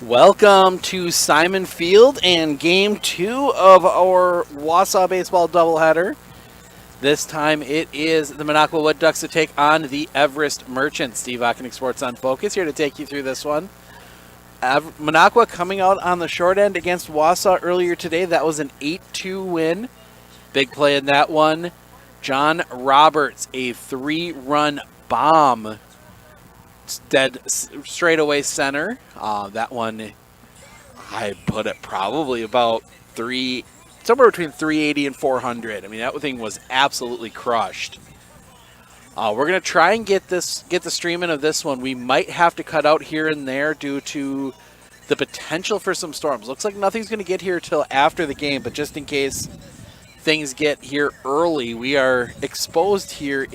Welcome to Simon Field and game 2 of our Wausau baseball doubleheader. This time it is the Minocqua Wood Ducks to take on the Everest Merchants. Steve Ockenick Sports on Focus here to take you through this one. Minocqua coming out on the short end against Wausau earlier today. That was an 8-2 win. Big play in that one. John Roberts, a 3-run bomb. Dead straightaway center. That one, I put it probably about somewhere between 380 and 400. I mean, that thing was absolutely crushed. We're gonna try and get the streaming of this one. We might have to cut out here and there due to the potential for some storms. Looks like nothing's gonna get here till after the game, but just in case things get here early, we are exposed here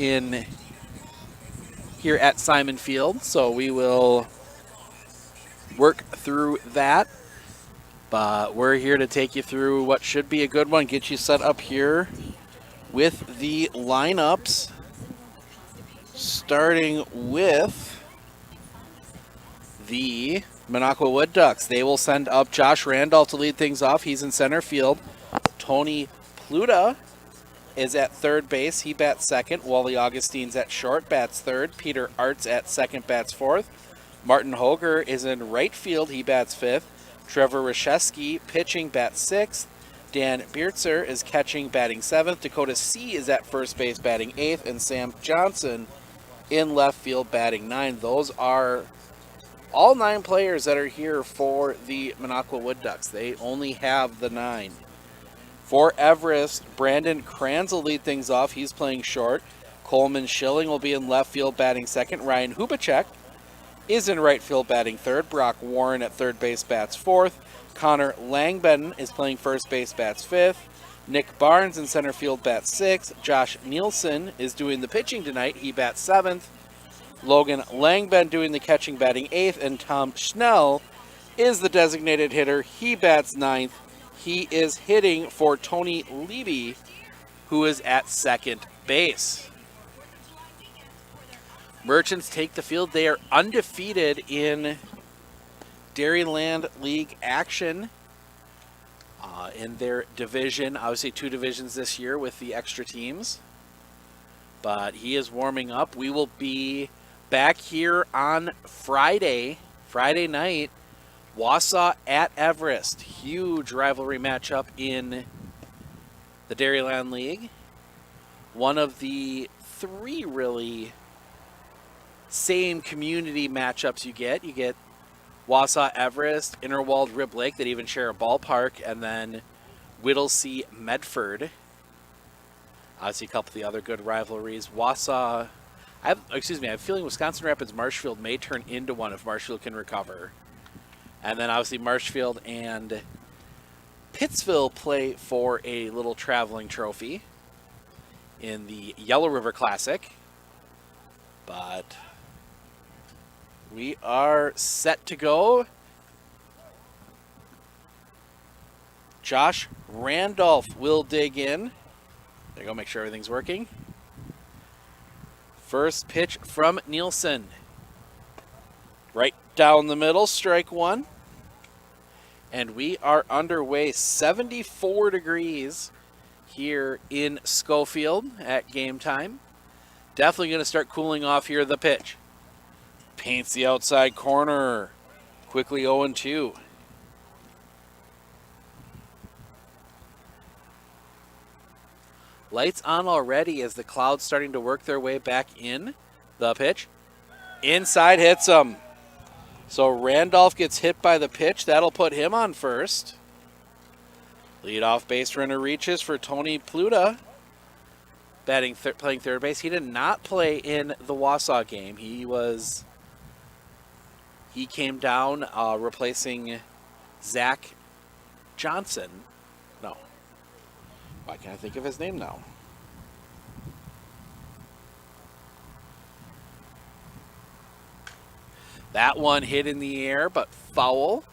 at Simon Field, so we will work through that. But we're here to take you through what should be a good one, get you set up here with the lineups, starting with the Minocqua Wood Ducks. They will send up Josh Randolph to lead things off. He's in center field. Tony Pluta is at third base. He bats second. Wally Augustine's at short, bats third. Peter Arts at second, bats fourth. Martin Hoger is in right field. He bats fifth. Trevor Rashesky pitching, bats sixth. Dan Beertzer is catching, batting seventh. Dakota C is at first base, batting eighth. And Sam Johnson in left field, batting ninth. Those are all 9 players that are here for the Minocqua Wood Ducks. They only have the 9. For Everest, Brandon Kranz will lead things off. He's playing short. Coleman Schilling will be in left field, batting second. Ryan Hubacek is in right field, batting third. Brock Warren at third base, bats fourth. Connor Langben is playing first base, bats fifth. Nick Barnes in center field, bats sixth. Josh Nielsen is doing the pitching tonight. He bats seventh. Logan Langben doing the catching, batting eighth. And Tom Schnell is the designated hitter. He bats ninth. He is hitting for Tony Levy, who is at second base. Merchants take the field. They are undefeated in Dairyland League action in their division. Obviously 2 divisions this year with the extra teams. But he is warming up. We will be back here on Friday night. Wausau at Everest. Huge rivalry matchup in the Dairyland League. One of the 3 really same community matchups you get. You get Wausau Everest, Interwald Rib Lake that even share a ballpark, and then Whittlesea Medford. Obviously a couple of the other good rivalries. I have a feeling Wisconsin Rapids Marshfield may turn into one if Marshfield can recover. And then obviously Marshfield and Pittsville play for a little traveling trophy in the Yellow River Classic. But we are set to go. Josh Randolph will dig in. There you go, make sure everything's working. First pitch from Nielsen. Right down the middle, strike one. And we are underway. 74 degrees here in Schofield at game time. Definitely going to start cooling off here. The pitch. Paints the outside corner. Quickly 0-2. Lights on already as the clouds starting to work their way back in. The pitch. Inside, hits him. So Randolph gets hit by the pitch. That'll put him on first. Leadoff base runner reaches for Tony Pluta. Playing third base. He did not play in the Wausau game. He came down replacing Zach Johnson. No. Why can't I think of his name now? That one hit in the air, but foul.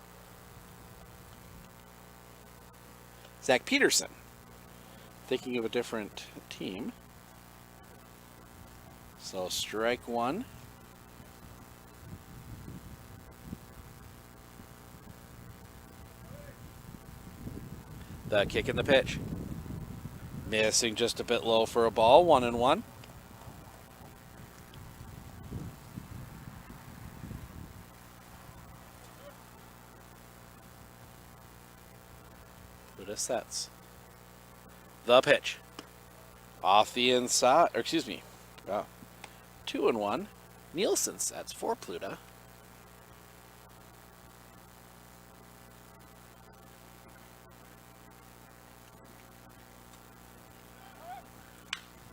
Zach Peterson. Thinking of a different team. So strike one. The kick and the pitch. Missing just a bit low for a ball. 1-1. Pluta sets. The pitch. Off the inside. Or excuse me. Wow. 2-1. Nielsen sets for Pluta.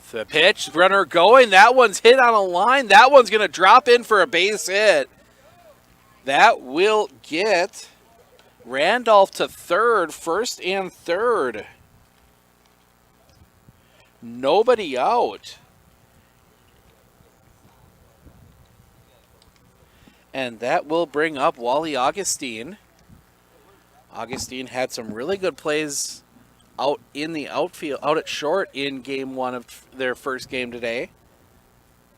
The pitch, runner going. That one's hit on a line. That one's going to drop in for a base hit. That will get Randolph to third, first and third. Nobody out. And that will bring up Wally Augustine. Augustine had some really good plays out in the outfield, out at short in game one of their first game today.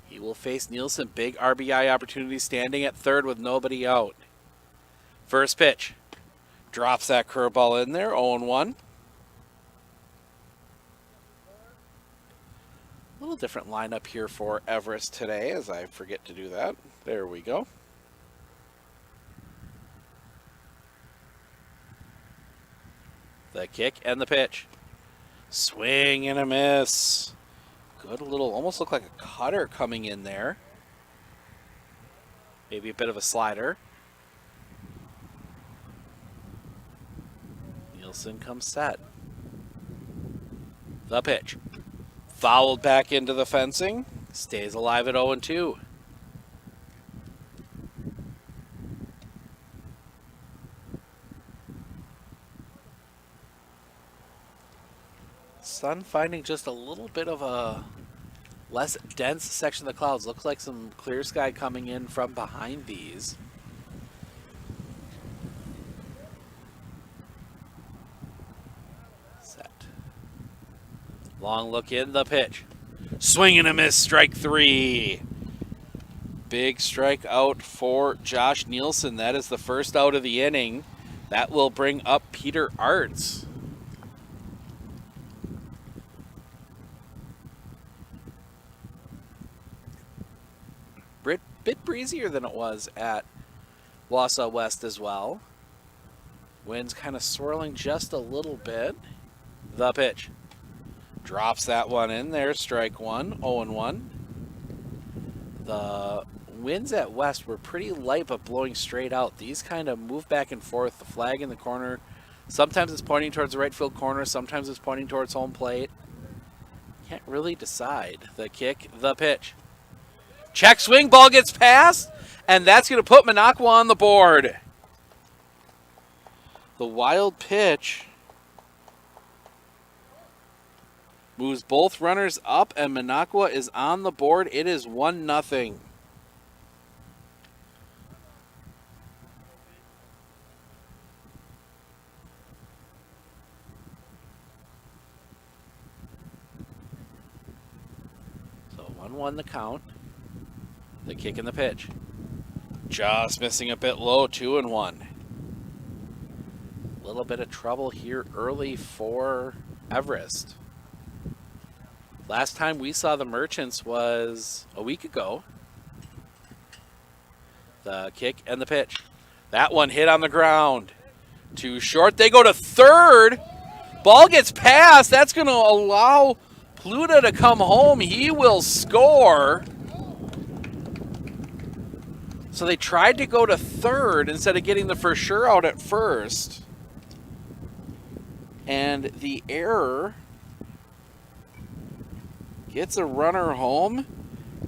He will face Nielsen. Big RBI opportunity standing at third with nobody out. First pitch. Drops that curveball in there. 0-1. A little different lineup here for Everest today as I forget to do that. There we go. The kick and the pitch. Swing and a miss. Good little, almost looked like a cutter coming in there. Maybe a bit of a slider. Nielsen comes set. The pitch. Fouled back into the fencing. Stays alive at 0-2. Sun finding just a little bit of a less dense section of the clouds. Looks like some clear sky coming in from behind these. Set. Long look in, the pitch. Swing and a miss, strike three. Big strike out for Josh Nielsen. That is the first out of the inning. That will bring up Peter Arts. Bit breezier than it was at Wausau West as well. Wind's kind of swirling just a little bit. The pitch. Drops that one in there. Strike one. 0-1. The winds at West were pretty light but blowing straight out. These kind of move back and forth. The flag in the corner. Sometimes it's pointing towards the right field corner. Sometimes it's pointing towards home plate. Can't really decide. The kick. The pitch. Check swing, ball gets past, and that's going to put Minocqua on the board. The wild pitch moves both runners up, and Minocqua is on the board. It is 1-0. So 1-1 the count. The kick and the pitch. Just missing a bit low, 2-1. A little bit of trouble here early for Everest. Last time we saw the Merchants was a week ago. The kick and the pitch. That one hit on the ground. Too short. They go to third. Ball gets passed. That's going to allow Pluta to come home. He will score. So they tried to go to third instead of getting the for sure out at first. And the error gets a runner home,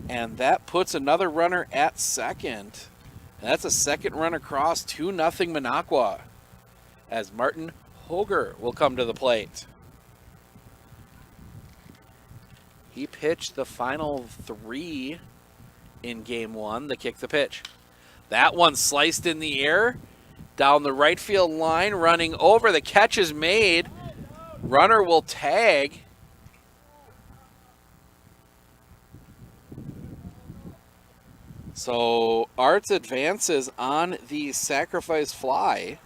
and that puts another runner at second. And that's a second run across, 2-0 Minocqua, as Martin Hoger will come to the plate. He pitched the final three in game one. The kick, the pitch. That one sliced in the air down the right field line, running over. The catch is made. Runner will tag. So Arts advances on the sacrifice fly.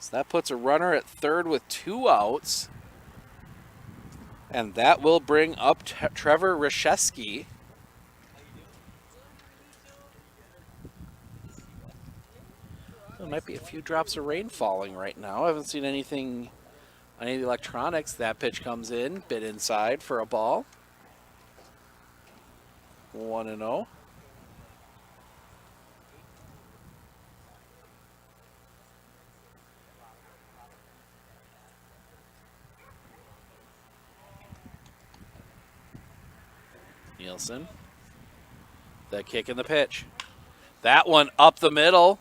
So that puts a runner at third with 2 outs. And that will bring up Trevor Reshesky. There might be a few drops of rain falling right now. I haven't seen anything on any of the electronics. That pitch comes in, bit inside for a ball. 1-0. Nielsen. That kick in the pitch. That one up the middle.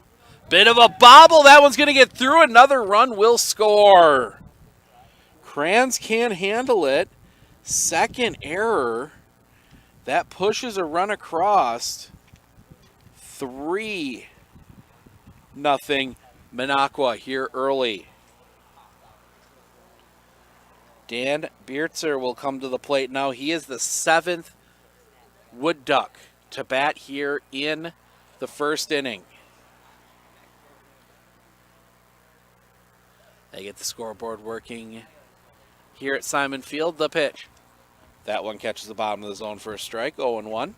Bit of a bobble. That one's going to get through. Another run will score. Kranz can't handle it. Second error. That pushes a run across. 3-0 Minocqua here early. Dan Biertzer will come to the plate now. He is the 7th Wood Duck to bat here in the first inning. They get the scoreboard working here at Simon Field. The pitch. That one catches the bottom of the zone for a strike. 0-1.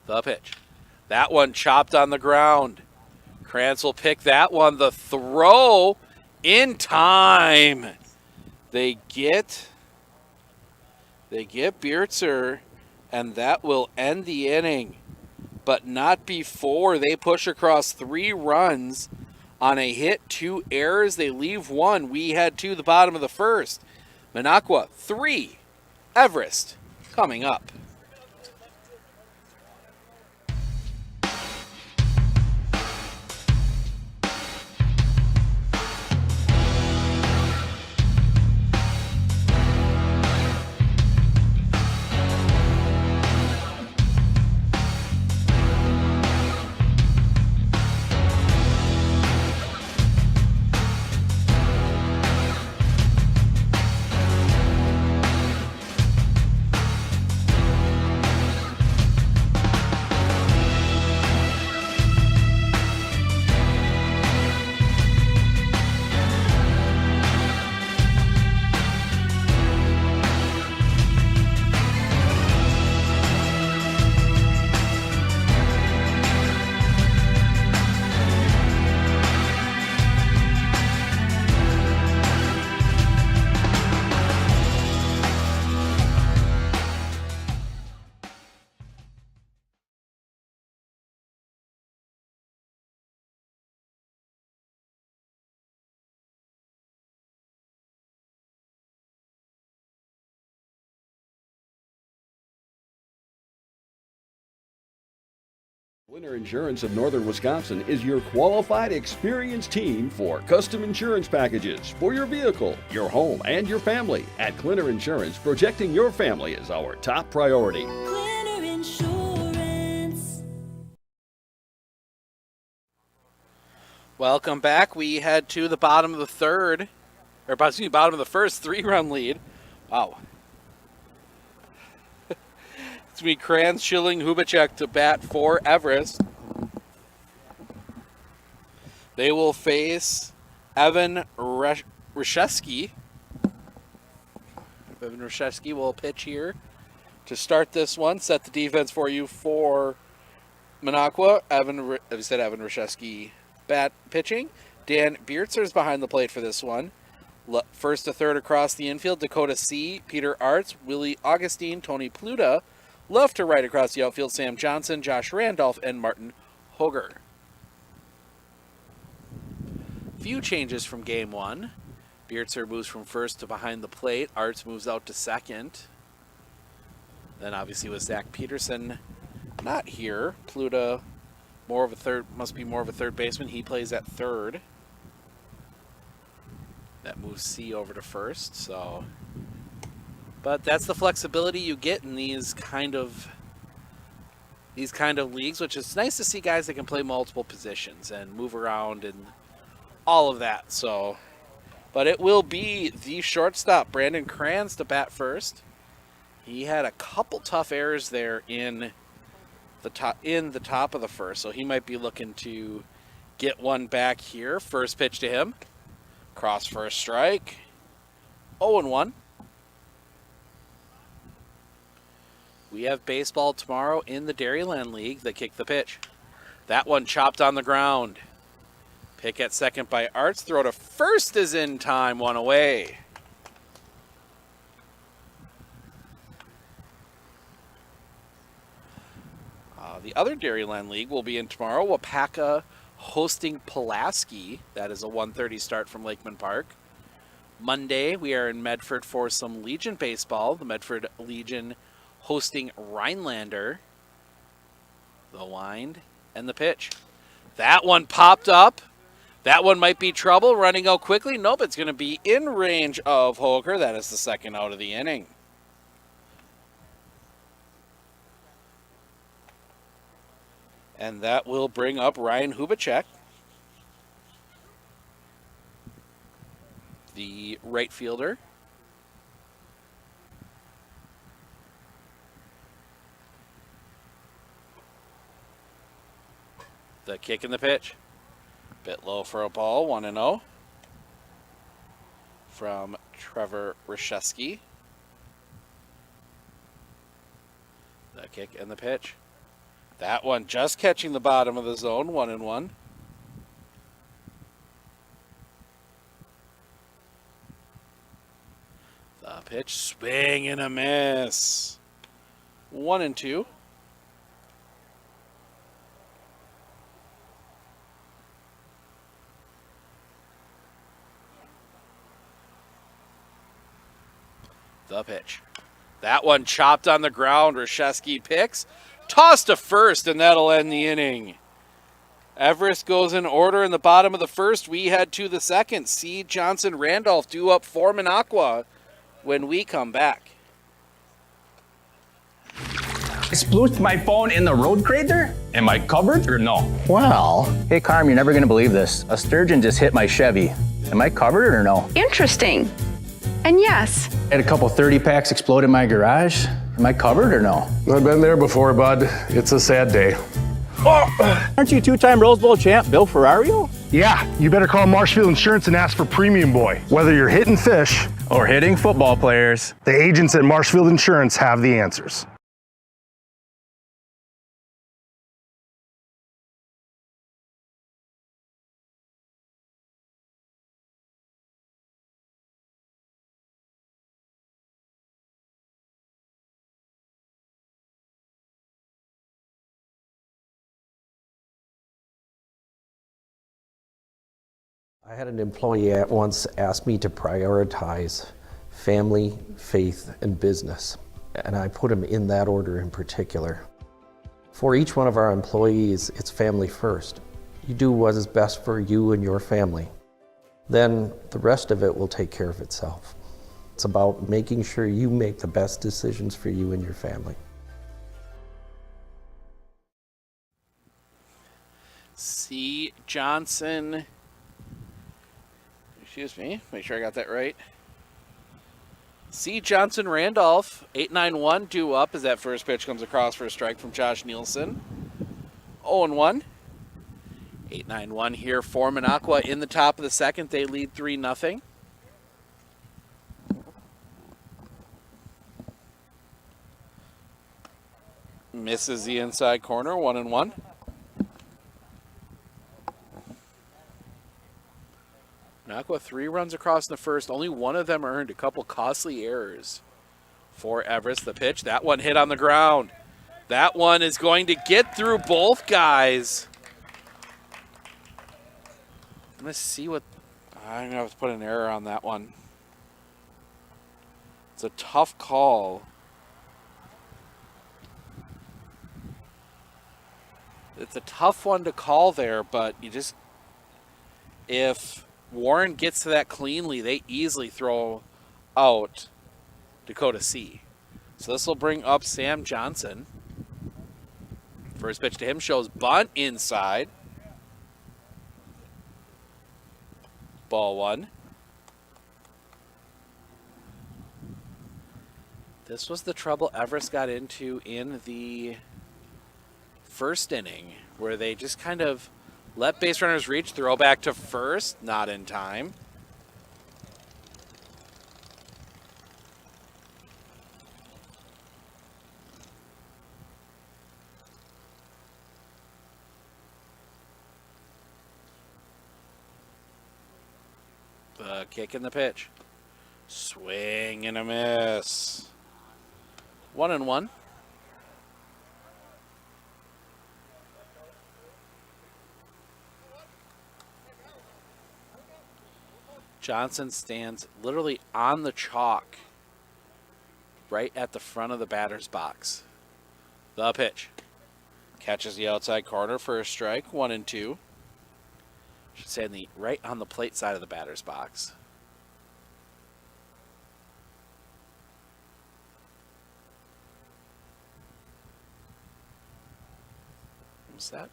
The pitch. That one chopped on the ground. Krantz will pick that one. The throw in time. They get Biertzer, and that will end the inning. But not before they push across 3 runs on a hit, 2 errors. They leave 1. We head to the bottom of the first. Minocqua 3, Everest coming up. Winter Insurance of Northern Wisconsin is your qualified, experienced team for custom insurance packages for your vehicle, your home, and your family. At Clinner Insurance, protecting your family is our top priority. Clinner Insurance. Welcome back. We head to the bottom of the third, or excuse me, bottom of the first. 3-run lead. Wow. It's going to be Kranz, Schilling, Hubacek to bat for Everest. They will face Evan Reshesky. Evan Reshesky will pitch here to start this one. Set the defense for you for Minocqua. Evan Reshesky bat pitching. Dan Biertzer is behind the plate for this one. First to third across the infield, Dakota C., Peter Arts, Willie Augustine, Tony Pluta. Left to right across the outfield, Sam Johnson, Josh Randolph, and Martin Hoger. Few changes from game one. Biertzer moves from first to behind the plate. Arts moves out to second. Then obviously with Zach Peterson not here. Pluta must be more of a third baseman. He plays at third. That moves C over to first, so... But that's the flexibility you get in these kind of leagues, which is nice to see guys that can play multiple positions and move around and all of that. So, but it will be the shortstop, Brandon Kranz, to bat first. He had a couple tough errors there in the top of the first, so he might be looking to get one back here. First pitch to him. Cross for a strike. 0-1. We have baseball tomorrow in the Dairyland League. They kick the pitch. That one chopped on the ground. Pick at second by Arts. Throw to first is in time. One away. The other Dairyland League will be in tomorrow. Wapaka hosting Pulaski. That is a 1:30 start from Lakeman Park. Monday, we are in Medford for some Legion baseball. The Medford Legion hosting Rhinelander. The wind and the pitch. That one popped up. That one might be trouble. Running out quickly. Nope, it's going to be in range of Hoker. That is the second out of the inning. And that will bring up Ryan Hubacek, the right fielder. The kick and the pitch. Bit low for a ball, 1-0. From Trevor Reshevsky. The kick and the pitch. That one just catching the bottom of the zone, 1-1. The pitch, swing and a miss. 1-2. The pitch. That one chopped on the ground. Reshevsky picks. Toss to first, and that'll end the inning. Everest goes in order in the bottom of the first. We head to the second. C. Johnson Randolph due up for Minocqua when we come back. I splooshed my phone in the road crater? Am I covered or no? Well, hey Carm, you're never gonna believe this. A sturgeon just hit my Chevy. Am I covered or no? Interesting. And yes. I had a couple 30 packs explode in my garage. Am I covered or no? I've been there before, bud. It's a sad day. Aren't you two-time Rose Bowl champ Bill Ferrario? Yeah, you better call Marshfield Insurance and ask for Premium Boy. Whether you're hitting fish Or hitting football players. the agents at Marshfield Insurance have the answers. I had an employee at once ask me to prioritize family, faith, and business, and I put them in that order in particular. For each one of our employees, it's family first. You do what is best for you and your family. Then the rest of it will take care of itself. It's about making sure you make the best decisions for you and your family. C. Johnson. Excuse me, make sure I got that right. C. Johnson Randolph, 8-9-1, due up as that first pitch comes across for a strike from Josh Nielsen. 0-1. 8-9-1 here for Minocqua in the top of the second. They lead 3-0. Misses the inside corner, 1-1. Minocqua 3 runs across in the first. Only one of them earned. A couple costly errors for Everest. The pitch, that one hit on the ground. That one is going to get through both guys. I'm going to see what... I'm going to have to put an error on that one. It's a tough call. It's a tough one to call there, but you just... If Warren gets to that cleanly, they easily throw out Dakota C. So this will bring up Sam Johnson. First pitch to him shows bunt inside. Ball one. This was the trouble Everest got into in the first inning, where they just kind of let base runners reach, throw back to first, not in time. The kick and the pitch. Swing and a miss. 1-1. Johnson stands literally on the chalk right at the front of the batter's box. The pitch. Catches the outside corner for a strike. 1-2. Should say right on the plate side of the batter's box. What's that?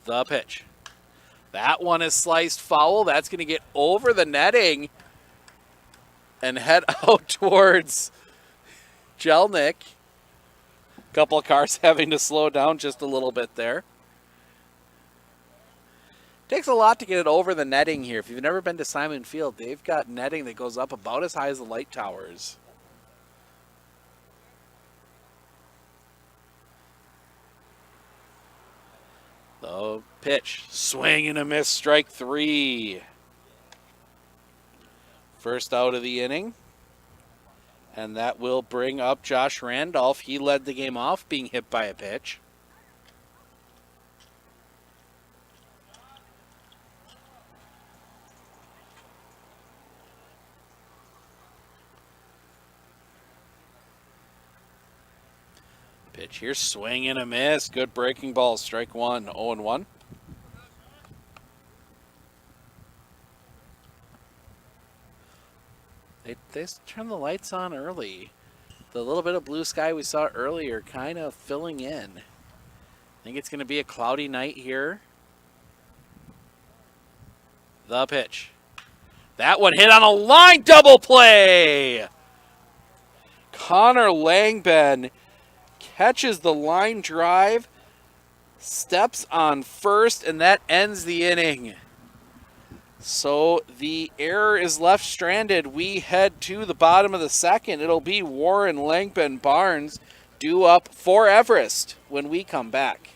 The pitch. That one is sliced foul. That's going to get over the netting and head out towards Jelnick. Couple of cars having to slow down just a little bit there. Takes a lot to get it over the netting here. If you've never been to Simon Field, they've got netting that goes up about as high as the light towers. The pitch. Swing and a miss. Strike 3. First out of the inning. And that will bring up Josh Randolph. He led the game off being hit by a pitch. Pitch here, swing and a miss. Good breaking ball. Strike 1, 0-1. They turn the lights on early. The little bit of blue sky we saw earlier kind of filling in. I think it's going to be a cloudy night here. The pitch. That one hit on a line double play. Connor Langben catches the line drive, steps on first, and that ends the inning. So the error is left stranded. We head to the bottom of the second. It'll be Warren Langben Barnes due up for Everest when we come back.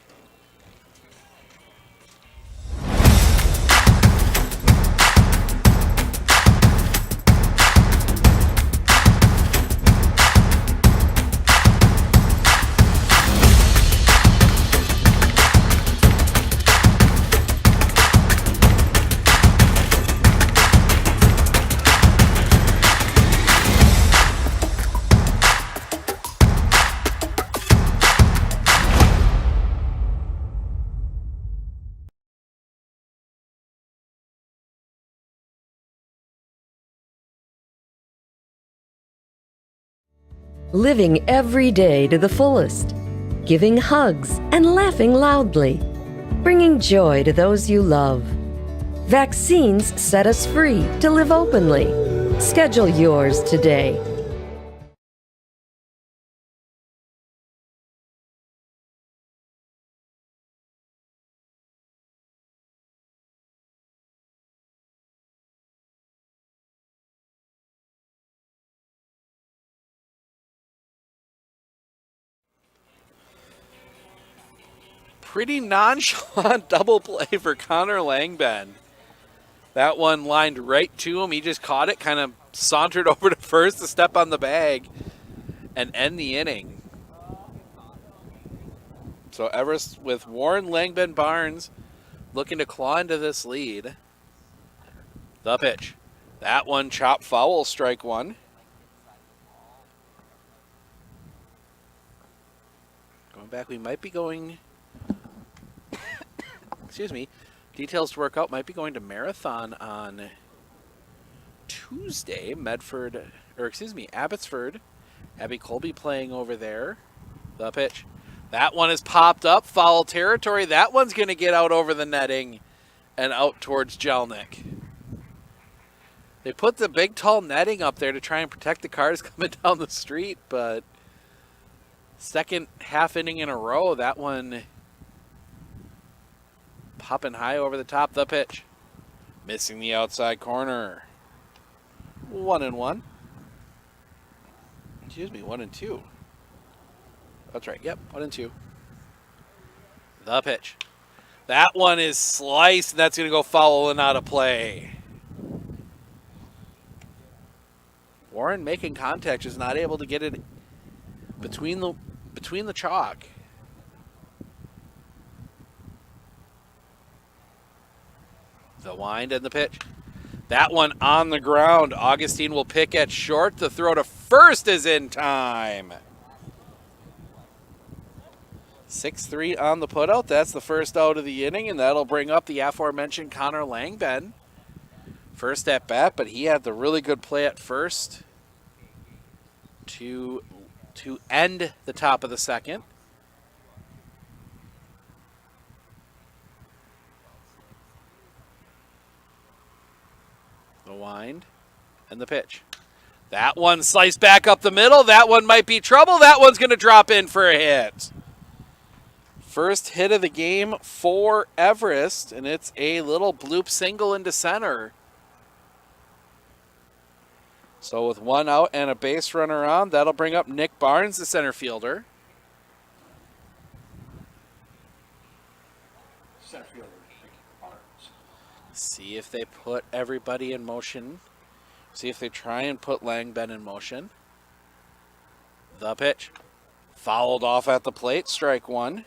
Living every day to the fullest, giving hugs and laughing loudly, bringing joy to those you love. Vaccines set us free to live openly. Schedule yours today. Pretty nonchalant double play for Connor Langben. That one lined right to him. He just caught it, kind of sauntered over to first to step on the bag and end the inning. So Everest with Warren Langben Barnes looking to claw into this lead. The pitch. That one chopped foul, strike 1. Going back, we might be going... excuse me, details to work out, might be going to Marathon on Tuesday. Abbotsford. Abby Colby playing over there. The pitch. That one is popped up, foul territory. That one's going to get out over the netting and out towards Jelnick. They put the big tall netting up there to try and protect the cars coming down the street, but second half inning in a row, that one popping high over the top. The pitch. Missing the outside corner. 1-1. Excuse me, 1-2. That's right. Yep, 1-2. The pitch. That one is sliced, and that's going to go foul and out of play. Warren making contact, just not able to get it between the chalk. The wind and the pitch. That one on the ground. Augustine will pick at short. The throw to first is in time. 6-3 on the putout. That's the first out of the inning, and that'll bring up the aforementioned Connor Langben. First at bat, but he had the really good play at first to end the top of the second. The wind and the pitch. That one sliced back up the middle. That one might be trouble. That one's going to drop in for a hit. First hit of the game for Everest, and it's a little bloop single into center. So with one out and a base runner on, that'll bring up Nick Barnes, the center fielder. Center fielder, Barnes. See if they put everybody in motion. See if they try and put Langben in motion. The pitch. Fouled off at the plate, strike one.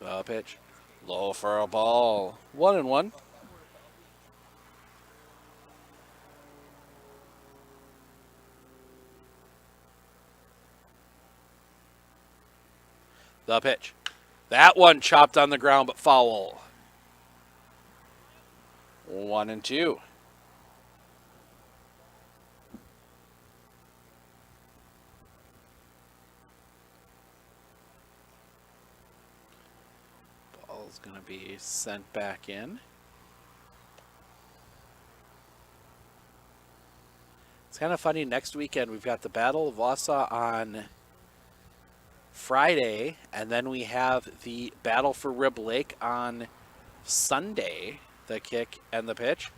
The pitch. Low for a ball. 1-1. The pitch. That one chopped on the ground, but foul. 1-2. Ball's going to be sent back in. It's kind of funny. Next weekend, we've got the Battle of Wausau on Friday, and then we have the Battle for Rib Lake on Sunday, the kick and the pitch.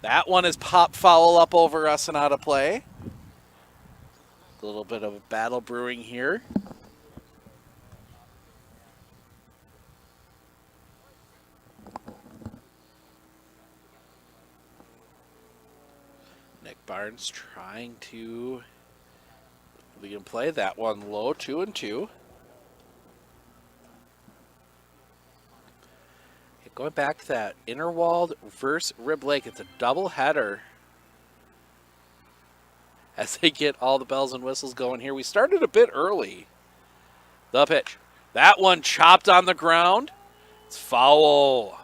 That one is pop foul up over us and out of play. A little bit of a battle brewing here. Nick Barnes trying to lead and play that one low, 2-2. Going back to that Innerwald versus Rib Lake, it's a double header as they get all the bells and whistles going here. We started a bit early. The pitch. That one chopped on the ground. It's foul.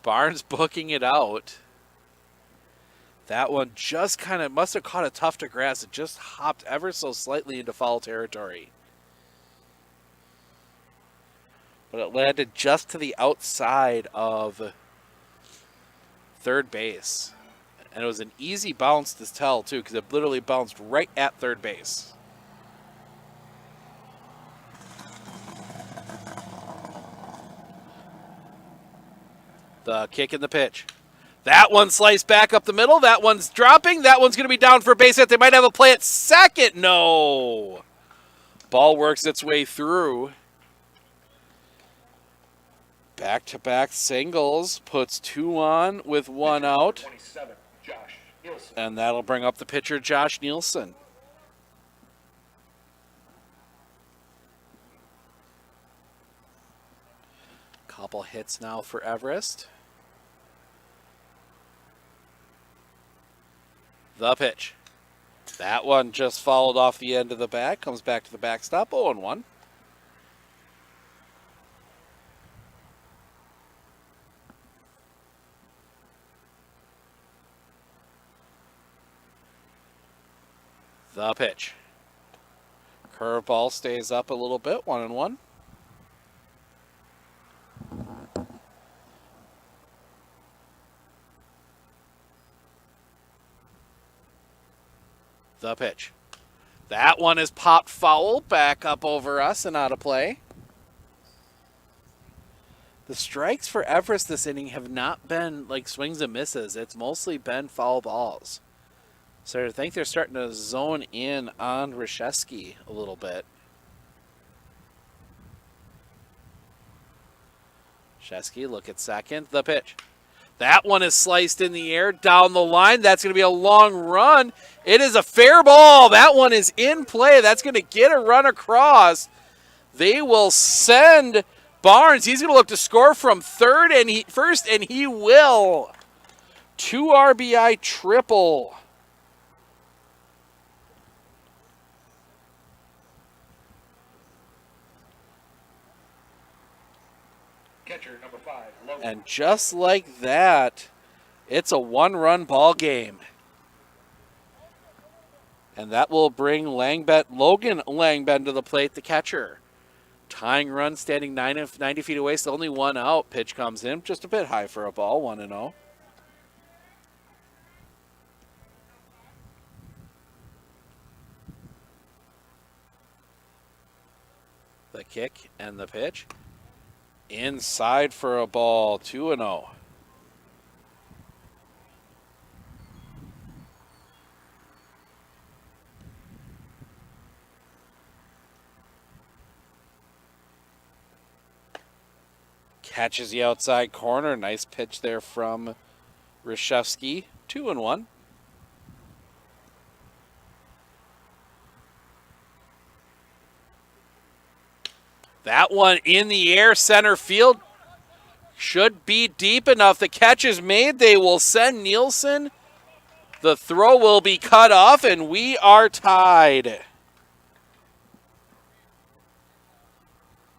Barnes booking it out. That one just kind of must have caught a tuft of grass. It just hopped ever so slightly into foul territory. But it landed just to the outside of third base. And it was an easy bounce to tell, too, because it literally bounced right at third base. The kick and the pitch. That one sliced back up the middle. That one's dropping. That one's going to be down for a base hit. They might have a play at second. No. Ball works its way through. Back-to-back singles, puts two on with one out. 27, Josh Nielsen. And that'll bring up the pitcher, Josh Nielsen. Couple hits now for Everest. The pitch. That one just fouled off the end of the bat, comes back to the backstop, 0-1. The pitch. Curveball stays up a little bit, 1-1. The pitch. That one is popped foul, back up over us and out of play. The strikes for Everest this inning have not been like swings and misses. It's mostly been foul balls. So I think they're starting to zone in on Reshevsky a little bit. Reshevsky, look at second. The pitch. That one is sliced in the air down the line. That's going to be a long run. It is a fair ball. That one is in play. That's going to get a run across. They will send Barnes. He's going to look to score from first, and he will. 2 RBI triple. Catcher number 5, Logan. And just like that, it's a 1-run ball game. And that will bring Logan Langben to the plate, the catcher. Tying run, standing 90 feet away, still only one out. Pitch comes in, just a bit high for a ball, 1-0. The kick and the pitch. Inside for a ball, 2-0. Catches the outside corner. Nice pitch there from Reshevsky. 2-1. That one in the air, center field. Should be deep enough. The catch is made. They will send Nielsen. The throw will be cut off, and we are tied.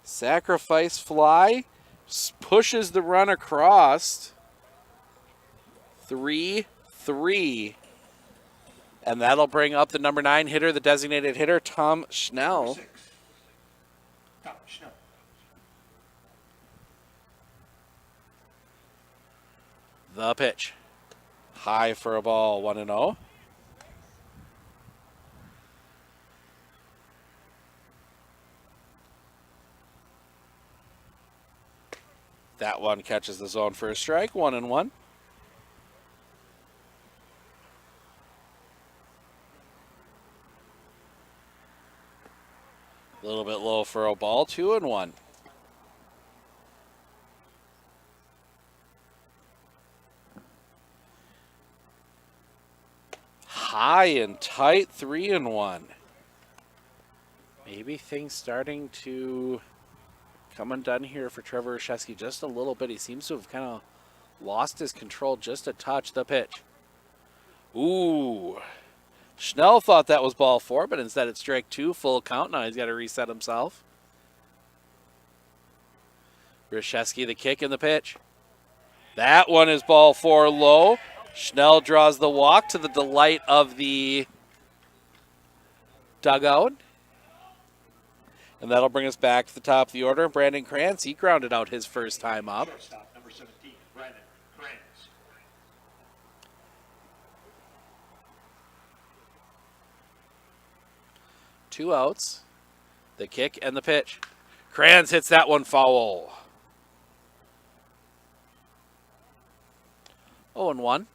Sacrifice fly. Pushes the run across. 3-3. And that'll bring up the number 9 hitter, the designated hitter, Tom Schnell. The pitch. High for a ball, 1-0. That one catches the zone for a strike, 1-1. A little bit low for a ball, 2-1. High and tight, 3-1. Maybe things starting to come undone here for Trevor Reshevsky just a little bit. He seems to have kind of lost his control just a touch. The pitch. Ooh. Schnell thought that was ball 4, but instead it's strike 2, full count. Now he's got to reset himself. Reshevsky, the kick and the pitch. That one is ball 4 low. Schnell draws the walk to the delight of the dugout. And that'll bring us back to the top of the order. Brandon Krantz, he grounded out his first time up. Number 17, Brandon Krantz. 2 outs. The kick and the pitch. Krantz hits that one foul. 0-1.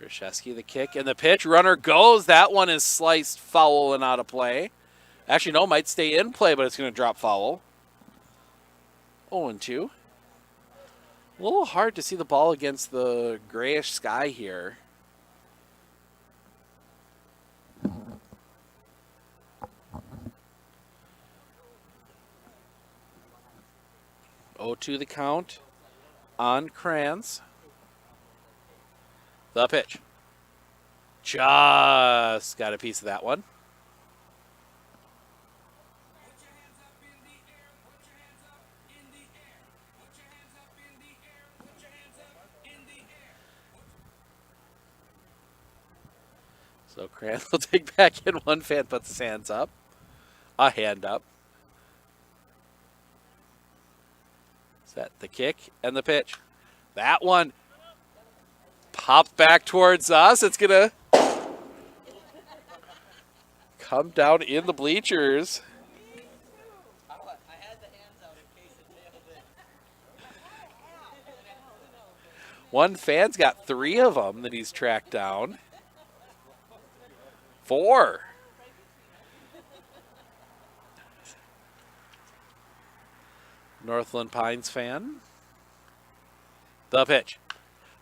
Reshevsky, the kick and the pitch. Runner goes. That one is sliced foul and out of play. Actually, no, might stay in play, but it's going to drop foul. 0-2. A little hard to see the ball against the grayish sky here. To the count on Krantz. The pitch. Just got a piece of that one. So Kranz will take back in. One fan puts his hands up. A hand up. Set the kick and the pitch. That one popped back towards us. It's going to come down in the bleachers. One fan's got 3 of them that he's tracked down. 4. Northland Pines fan. The pitch.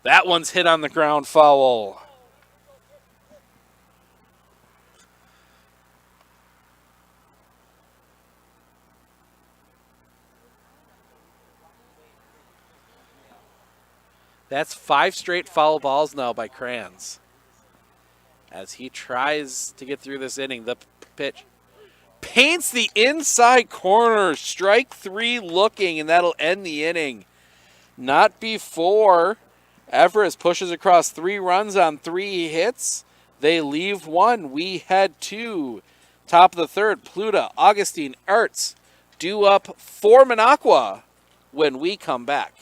That one's hit on the ground, foul. That's 5 straight foul balls now by Kranz. As he tries to get through this inning, the pitch paints the inside corner. Strike 3 looking, and that'll end the inning. Not before Everest pushes across 3 runs on 3 hits. They leave 1. We head to top of the 3rd. Pluta, Augustine, Arts due up for Minocqua when we come back.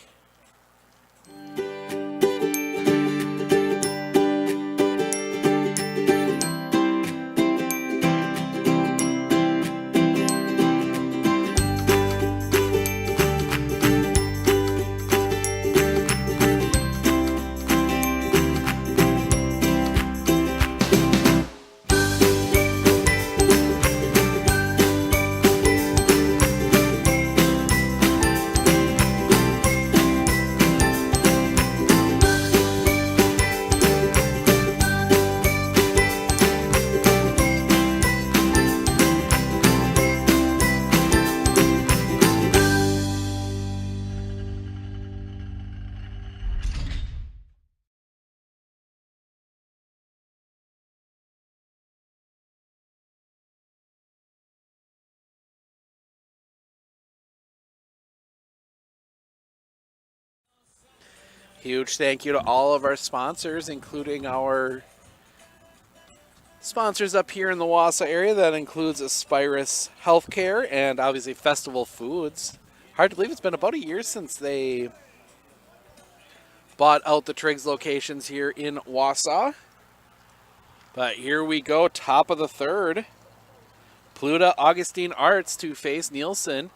Huge thank you to all of our sponsors, including our sponsors up here in the Wausau area. That includes Aspirus Healthcare and obviously Festival Foods. Hard to believe it's been about a year since they bought out the Triggs locations here in Wausau. But here we go, top of the 3rd. Pluta, Augustine Arts to face Nielsen.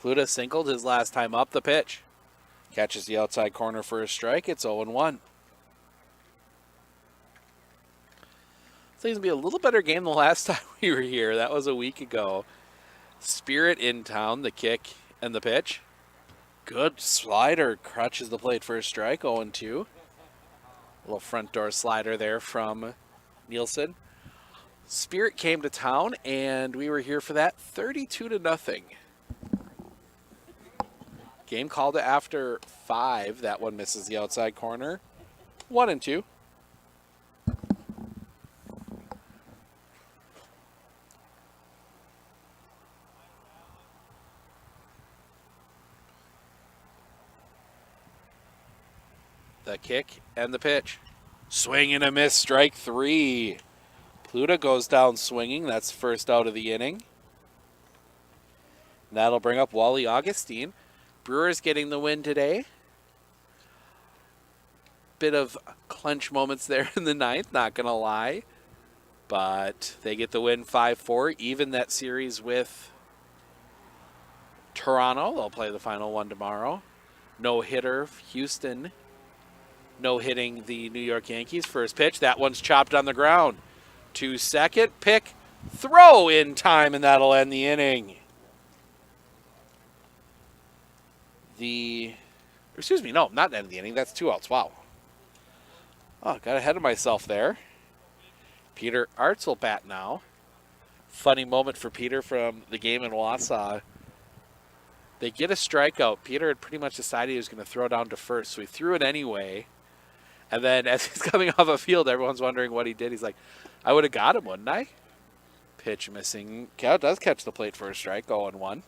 Pluta singled his last time up. The pitch. Catches the outside corner for a strike. It's 0-1. It's going to be a little better game the last time we were here. That was a week ago. Spirit in town, the kick and the pitch. Good slider. Crutches the plate for a strike. 0-2. Little front door slider there from Nielsen. Spirit came to town, and we were here for that. 32-0. Game called it after 5. That one misses the outside corner. 1-2. The kick and the pitch. Swing and a miss, strike 3. Pluta goes down swinging. That's first out of the inning. That'll bring up Wally Augustine. Brewers getting the win today. Bit of clinch moments there in the 9th, not going to lie. But they get the win 5-4. Even that series with Toronto. They'll play the final one tomorrow. No hitter, Houston. No hitting the New York Yankees. First pitch, that one's chopped on the ground. To second, pick, throw in time, and that'll end the inning. Excuse me, no, not end the inning. That's 2 outs. Wow. Oh, got ahead of myself there. Peter Arts will bat now. Funny moment for Peter from the game in Wausau. They get a strikeout. Peter had pretty much decided he was going to throw down to first, so he threw it anyway. And then as he's coming off a field, everyone's wondering what he did. He's like, I would have got him, wouldn't I? Pitch missing. Cow does catch the plate for a strike, 0-1.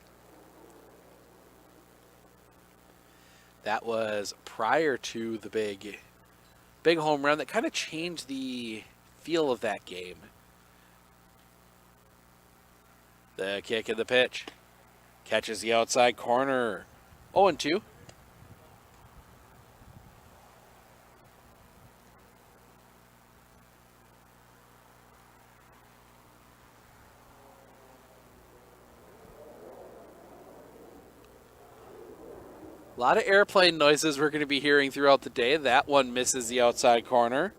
That was prior to the big home run that kind of changed the feel of that game. The kick and the pitch. Catches the outside corner. 0-2. A lot of airplane noises we're going to be hearing throughout the day. That one misses the outside corner.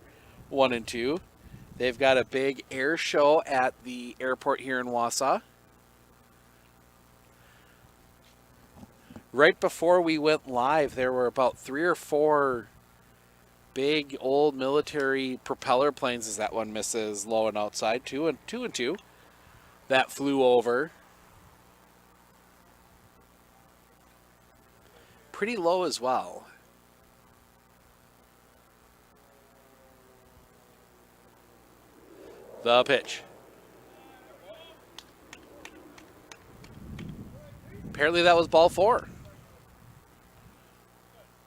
1-2. They've got a big air show at the airport here in Wausau. Right before we went live, there were about 3 or 4 big old military propeller planes as that one misses low and outside. 2-2. That flew over. Pretty low as well. The pitch. Apparently that was ball 4.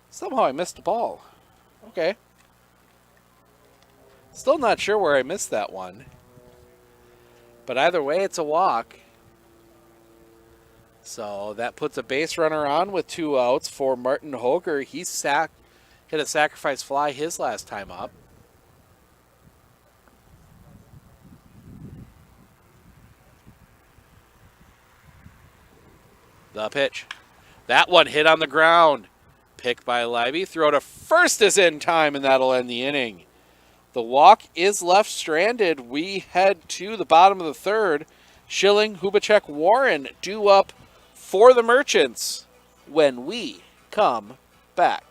Somehow I missed the ball. Okay. Still not sure where I missed that one. But either way, it's a walk. So that puts a base runner on with 2 outs for Martin Hoger. He hit a sacrifice fly his last time up. The pitch. That one hit on the ground. Pick by Libby. Throw to first is in time, and that'll end the inning. The walk is left stranded. We head to the bottom of the third. Schilling, Hubacek, Warren due up for the Merchants when we come back.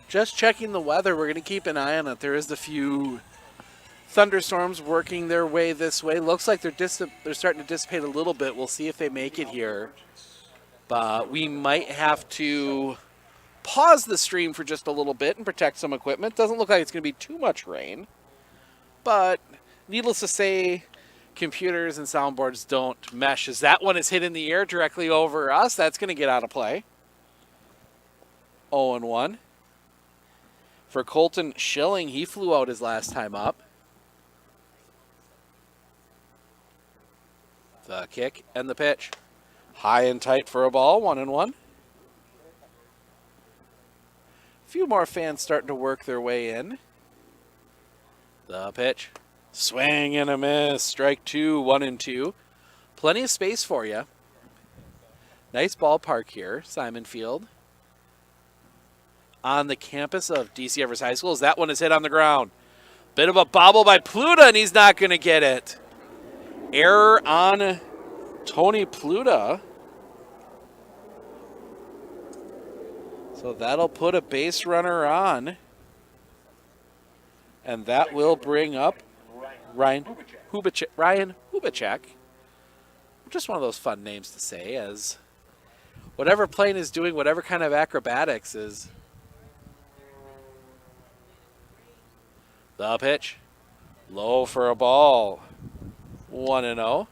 Just checking the weather. We're going to keep an eye on it. There is a few thunderstorms working their way this way. Looks like they're starting to dissipate a little bit. We'll see if they make it here. But we might have to pause the stream for just a little bit and protect some equipment. Doesn't look like it's going to be too much rain. But needless to say, computers and soundboards don't mesh. As that one is hit in the air directly over us, that's going to get out of play. 0-1. For Colton Schilling, he flew out his last time up. The kick and the pitch. High and tight for a ball, 1-1. A few more fans starting to work their way in. The pitch. Swing and a miss. Strike 2, 1-2. Plenty of space for you. Nice ballpark here, Simon Field. On the campus of DC Everest High School as that one is hit on the ground. Bit of a bobble by Pluta, and he's not going to get it. Error on Tony Pluta. So that'll put a base runner on. And that will bring up Ryan Hubacek. Just one of those fun names to say, as whatever plane is doing whatever kind of acrobatics is. The pitch. Low for a ball. 1-0.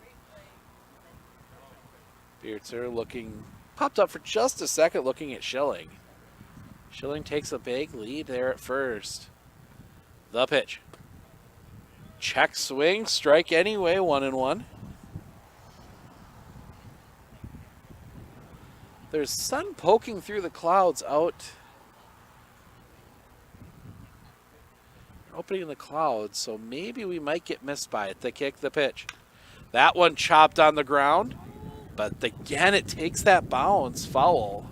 Beartzer looking, popped up for just a second looking at Schilling. Schilling takes a big lead there at first. The pitch. Check swing, strike anyway, 1-1. There's sun poking through the clouds out. Opening the clouds, so maybe we might get missed by it. The kick, the pitch. That one chopped on the ground, but again, it takes that bounce. Foul.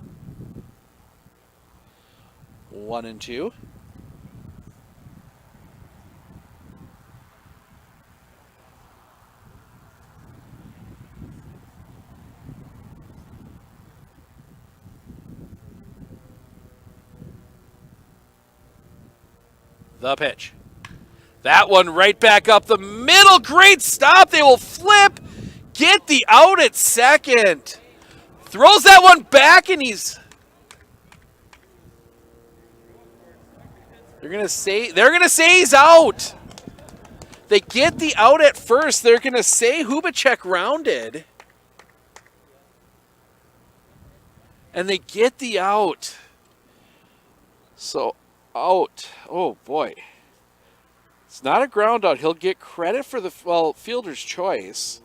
1-2. The pitch. That one right back up the middle. Great stop. They will flip. Get the out at second. Throws that one back, and they're gonna say he's out. They get the out at first. They're gonna say Hubacek rounded. And they get the out. So out. Oh boy. It's not a ground out. He'll get credit for the fielder's choice.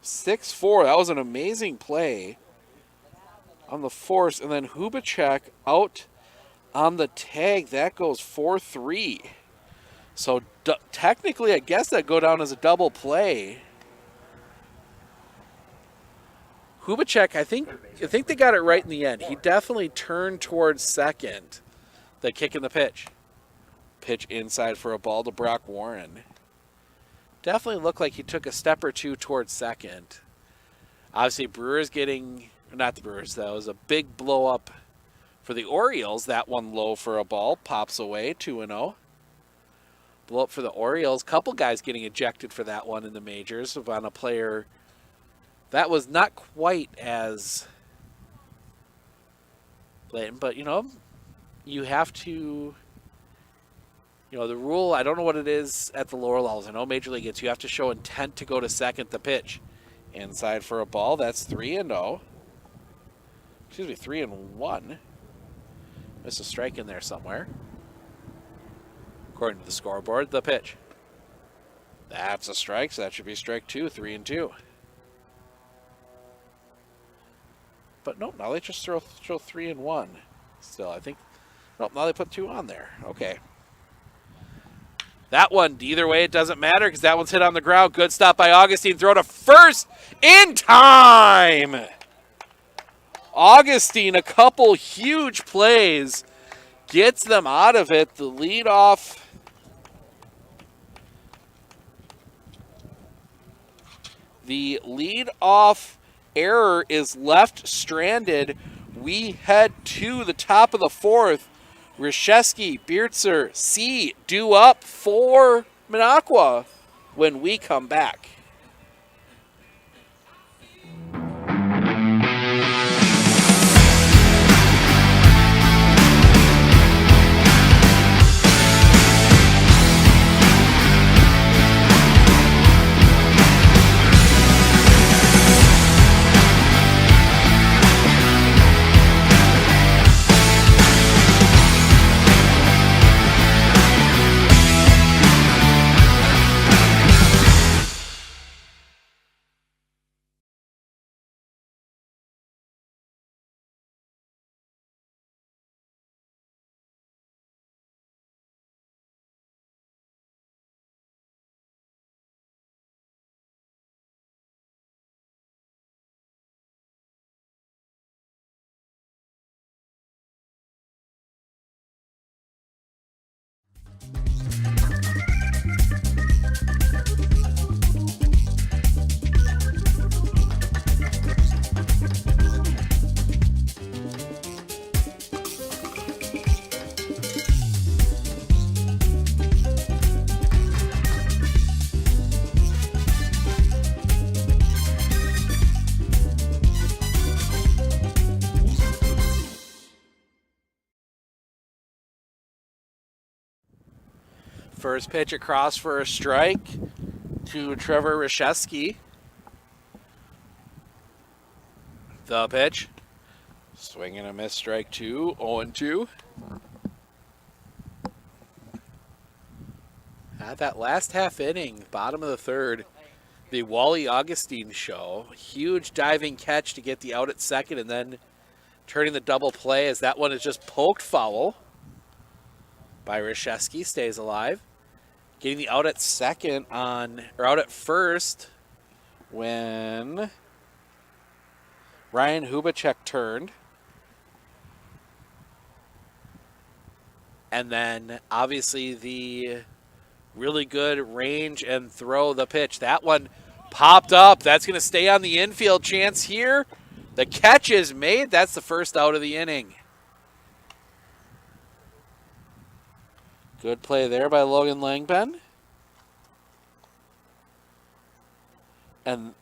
6-4. That was an amazing play on the force. And then Hubacek out on the tag. That goes 4-3. So technically, I guess that go down as a double play. Hubacek, I think they got it right in the end. He definitely turned towards second. The kick and the pitch. Pitch inside for a ball to Brock Warren. Definitely looked like he took a step or two towards second. Obviously, Brewers getting, not the Brewers, that was a big blow up for the Orioles. That one low for a ball, pops away, 2-0. Blow up for the Orioles. Couple guys getting ejected for that one in the majors on a player that was not quite as blatant, but you have to, the rule, I don't know what it is at the lower levels. I know Major League you have to show intent to go to second, the pitch. Inside for a ball, that's 3-0. Excuse me, 3-1. Missed a strike in there somewhere. According to the scoreboard, the pitch. That's a strike, so that should be strike 2, 3-2. But nope, now they just throw 3-1. Still, I think, nope, now they put 2 on there. Okay. That one, either way, it doesn't matter because that one's hit on the ground. Good stop by Augustine. Throw to first in time. Augustine, a couple huge plays, gets them out of it. The leadoff. The leadoff error is left stranded. We head to the top of the fourth. Reshevsky, Beertzer, C, due up for Minocqua when we come back. First pitch across for a strike to Trevor Reshevsky. The pitch. Swing and a miss, strike 2, 0-2. At that last half inning, bottom of the third, the Wally Augustine show. Huge diving catch to get the out at second and then turning the double play as that one is just poked foul by Reshevsky, stays alive. Getting the out at second out at first when Ryan Hubacek turned. And then obviously the really good range and throw the pitch. That one popped up. That's going to stay on the infield. Chance here. The catch is made. That's the first out of the inning. Good play there by Logan Langben. And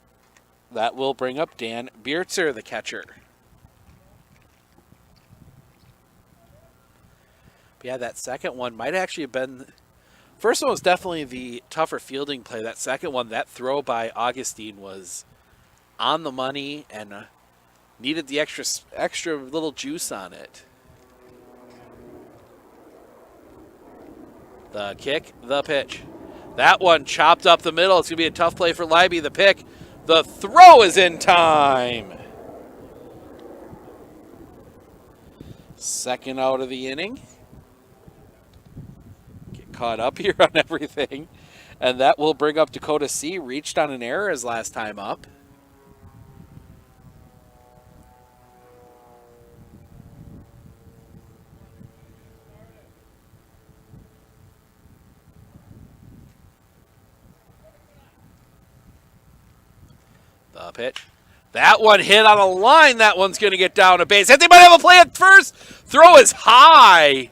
that will bring up Dan Biertzer, the catcher. But yeah, that second one might actually have been... First one was definitely the tougher fielding play. That second one, that throw by Augustine was on the money and needed the extra little juice on it. The kick, the pitch. That one chopped up the middle. It's going to be a tough play for Leiby. The pick, the throw is in time. Second out of the inning. Caught up here on everything, and that will bring up Dakota C. Reached on an error his last time up. The pitch. That one hit on a line. That one's going to get down a base. And they might have a play at first. Throw is high.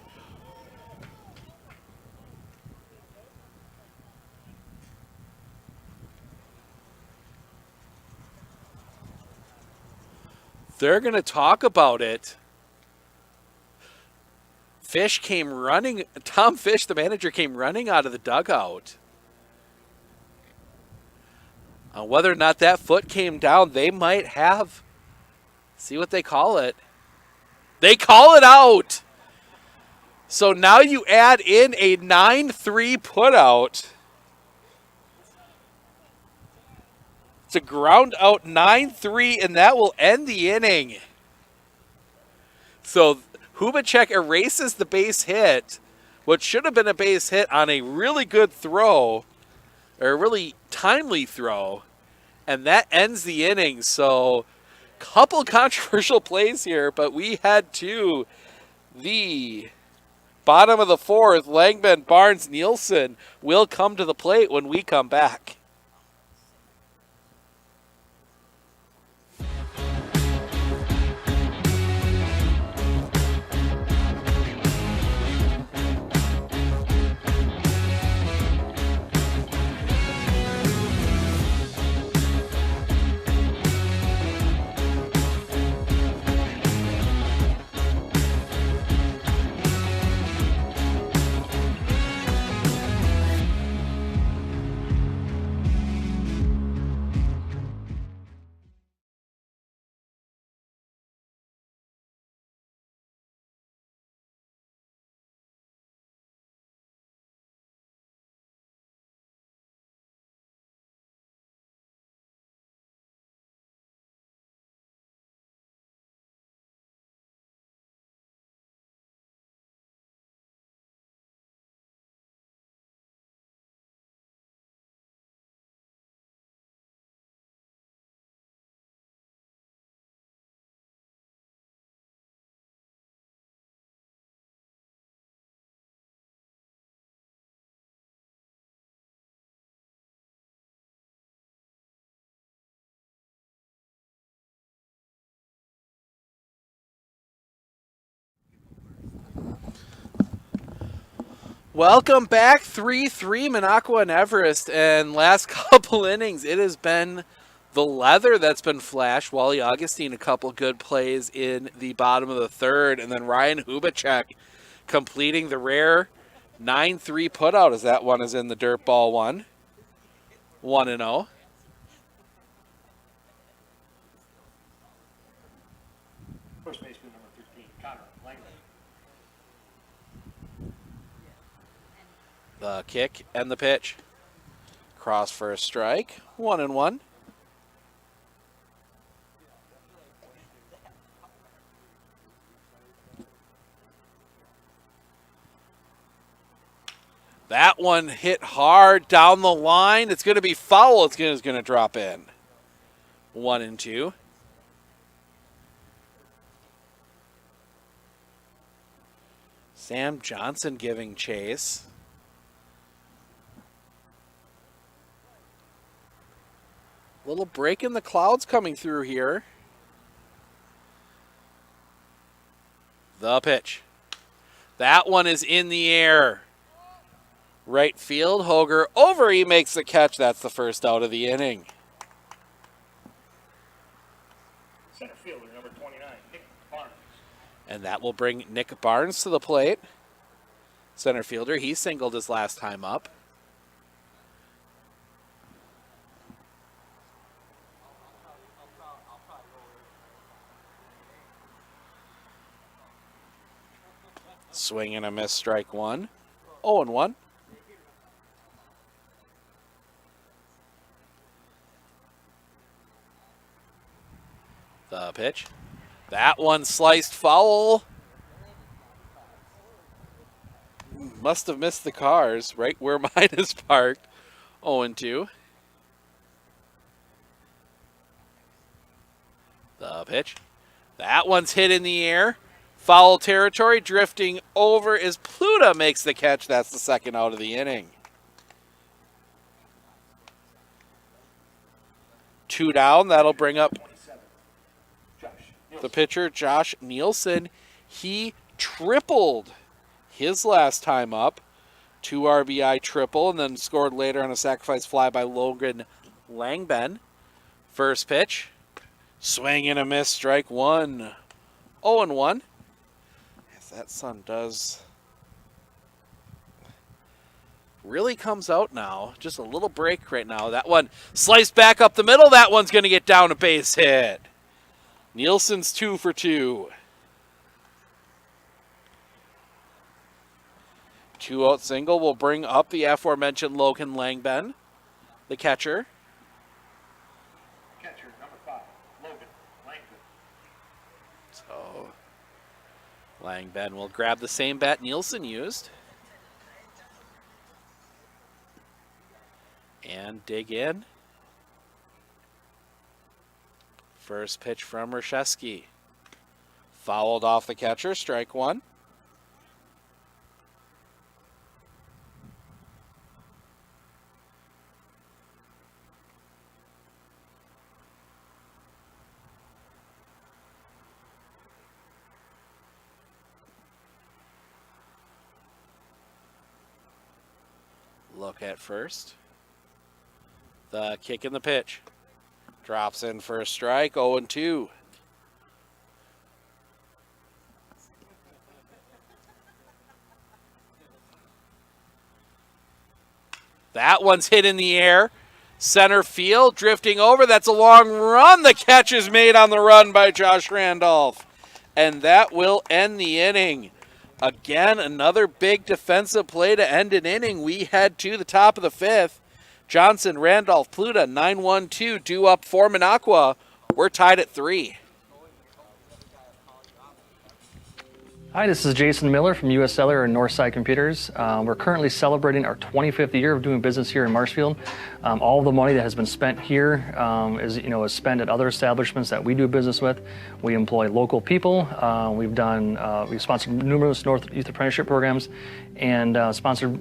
They're going to talk about it. Fish came running. Tom Fish, the manager, came running out of the dugout. Whether or not that foot came down, they might have. See what they call it. They call it out. So now you add in a 9-3 putout. It's a ground out 9-3, and that will end the inning. So Hubacek erases the base hit, what should have been a base hit on a really good throw, or a really timely throw, and that ends the inning. So couple controversial plays here, but we head to the bottom of the fourth. Langman, Barnes, Nielsen will come to the plate when we come back. Welcome back, 3-3 Minocqua and Everest, and last couple innings it has been the leather that's been flashed. Wally Augustine a couple good plays in the bottom of the third, and then Ryan Hubacek completing the rare 9-3 putout as that one is in the dirt ball one. 1-0. First baseman The kick and the pitch. Cross for a strike. 1-1. That one hit hard down the line. It's going to be foul. It's going to drop in. 1-2. Sam Johnson giving chase. Little break in the clouds coming through here. The pitch. That one is in the air. Right field, Hoger over, he makes the catch. That's the first out of the inning. Center fielder, number 29, Nick Barnes. And that will bring Nick Barnes to the plate. Center fielder, he singled his last time up. Swing and a miss, strike one. 0-1. The pitch. That one sliced foul. Must have missed the cars right where mine is parked. 0-2. The pitch. That one's hit in the air. Foul territory, drifting over as Pluta makes the catch. That's the second out of the inning. 2 down. That'll bring up the pitcher, Josh Nielsen. He tripled his last time up. 2 RBI triple, and then scored later on a sacrifice fly by Logan Langben. First pitch. Swing and a miss, strike one. 0-1. As that sun does really comes out now. Just a little break right now. That one sliced back up the middle. That one's going to get down a base hit. Nielsen's 2 for 2. 2-out single will bring up the aforementioned Logan Langben, the catcher. Catcher, number 5, Logan Langford. So Langben will grab the same bat Nielsen used. And dig in. First pitch from Reshevsky. Fouled off the catcher, strike one. Look at first. The kick and the pitch. Drops in for a strike, 0-2. That one's hit in the air. Center field, drifting over. That's a long run. The catch is made on the run by Josh Randolph. And that will end the inning. Again, another big defensive play to end an inning. We head to the top of the 5th. Johnson, Randolph, Pluta, 9-1-2, due up for Minocqua. We're tied at 3. Hi, this is Jason Miller from US Cellular and Northside Computers. We're currently celebrating our 25th year of doing business here in Marshfield. All of the money that has been spent here is spent at other establishments that we do business with. We employ local people. We've sponsored numerous North Youth Apprenticeship programs and sponsored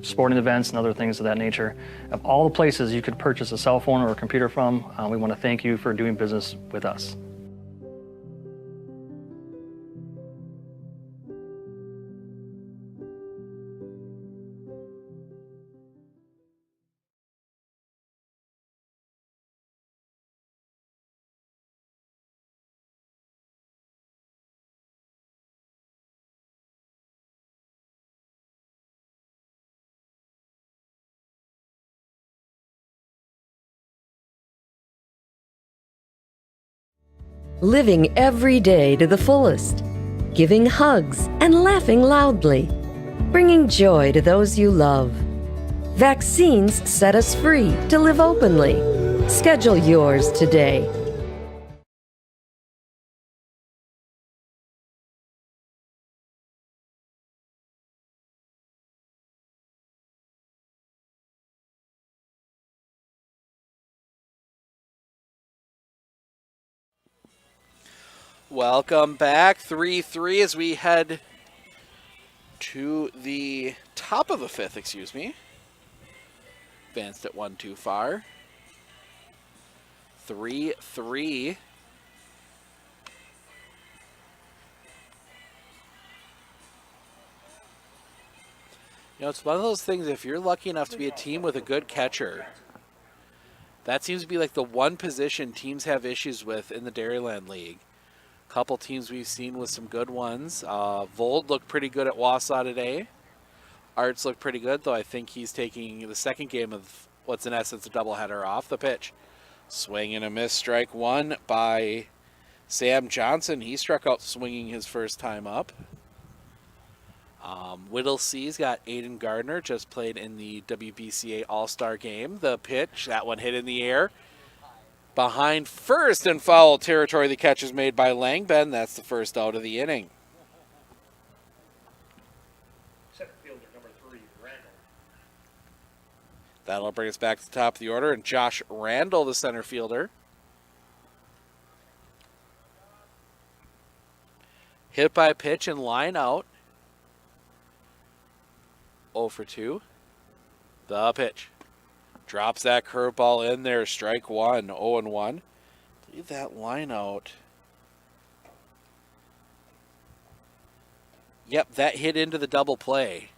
sporting events and other things of that nature. Of all the places you could purchase a cell phone or a computer from, we want to thank you for doing business with us. Living every day to the fullest. Giving hugs and laughing loudly. bringing joy to those you love. Vaccines set us free to live openly. Schedule yours today. Welcome back, 3-3 as we head to the top of the fifth, excuse me. Advanced at 1 too far. 3-3. You know, it's one of those things, if you're lucky enough to be a team with a good catcher, that seems to be like the one position teams have issues with in the Dairyland League. Couple teams we've seen with some good ones. Vold looked pretty good at Wausau today. Arts looked pretty good, though I think he's taking the second game of what's in essence a doubleheader off. The pitch. Swing and a miss, strike one by Sam Johnson. He struck out swinging his first time up. Whittlesey's got Aiden Gardner, just played in the WBCA All-Star game. The pitch, that one hit in the air. Behind first in foul territory, the catch is made by Langben. That's the first out of the inning. Center fielder number 3, Randall. That'll bring us back to the top of the order, and Josh Randall, the center fielder. Hit by pitch and line out. 0 for 2. The pitch. Drops that curveball in there. Strike one. 0-1. Leave that line out. Yep, that hit into the double play.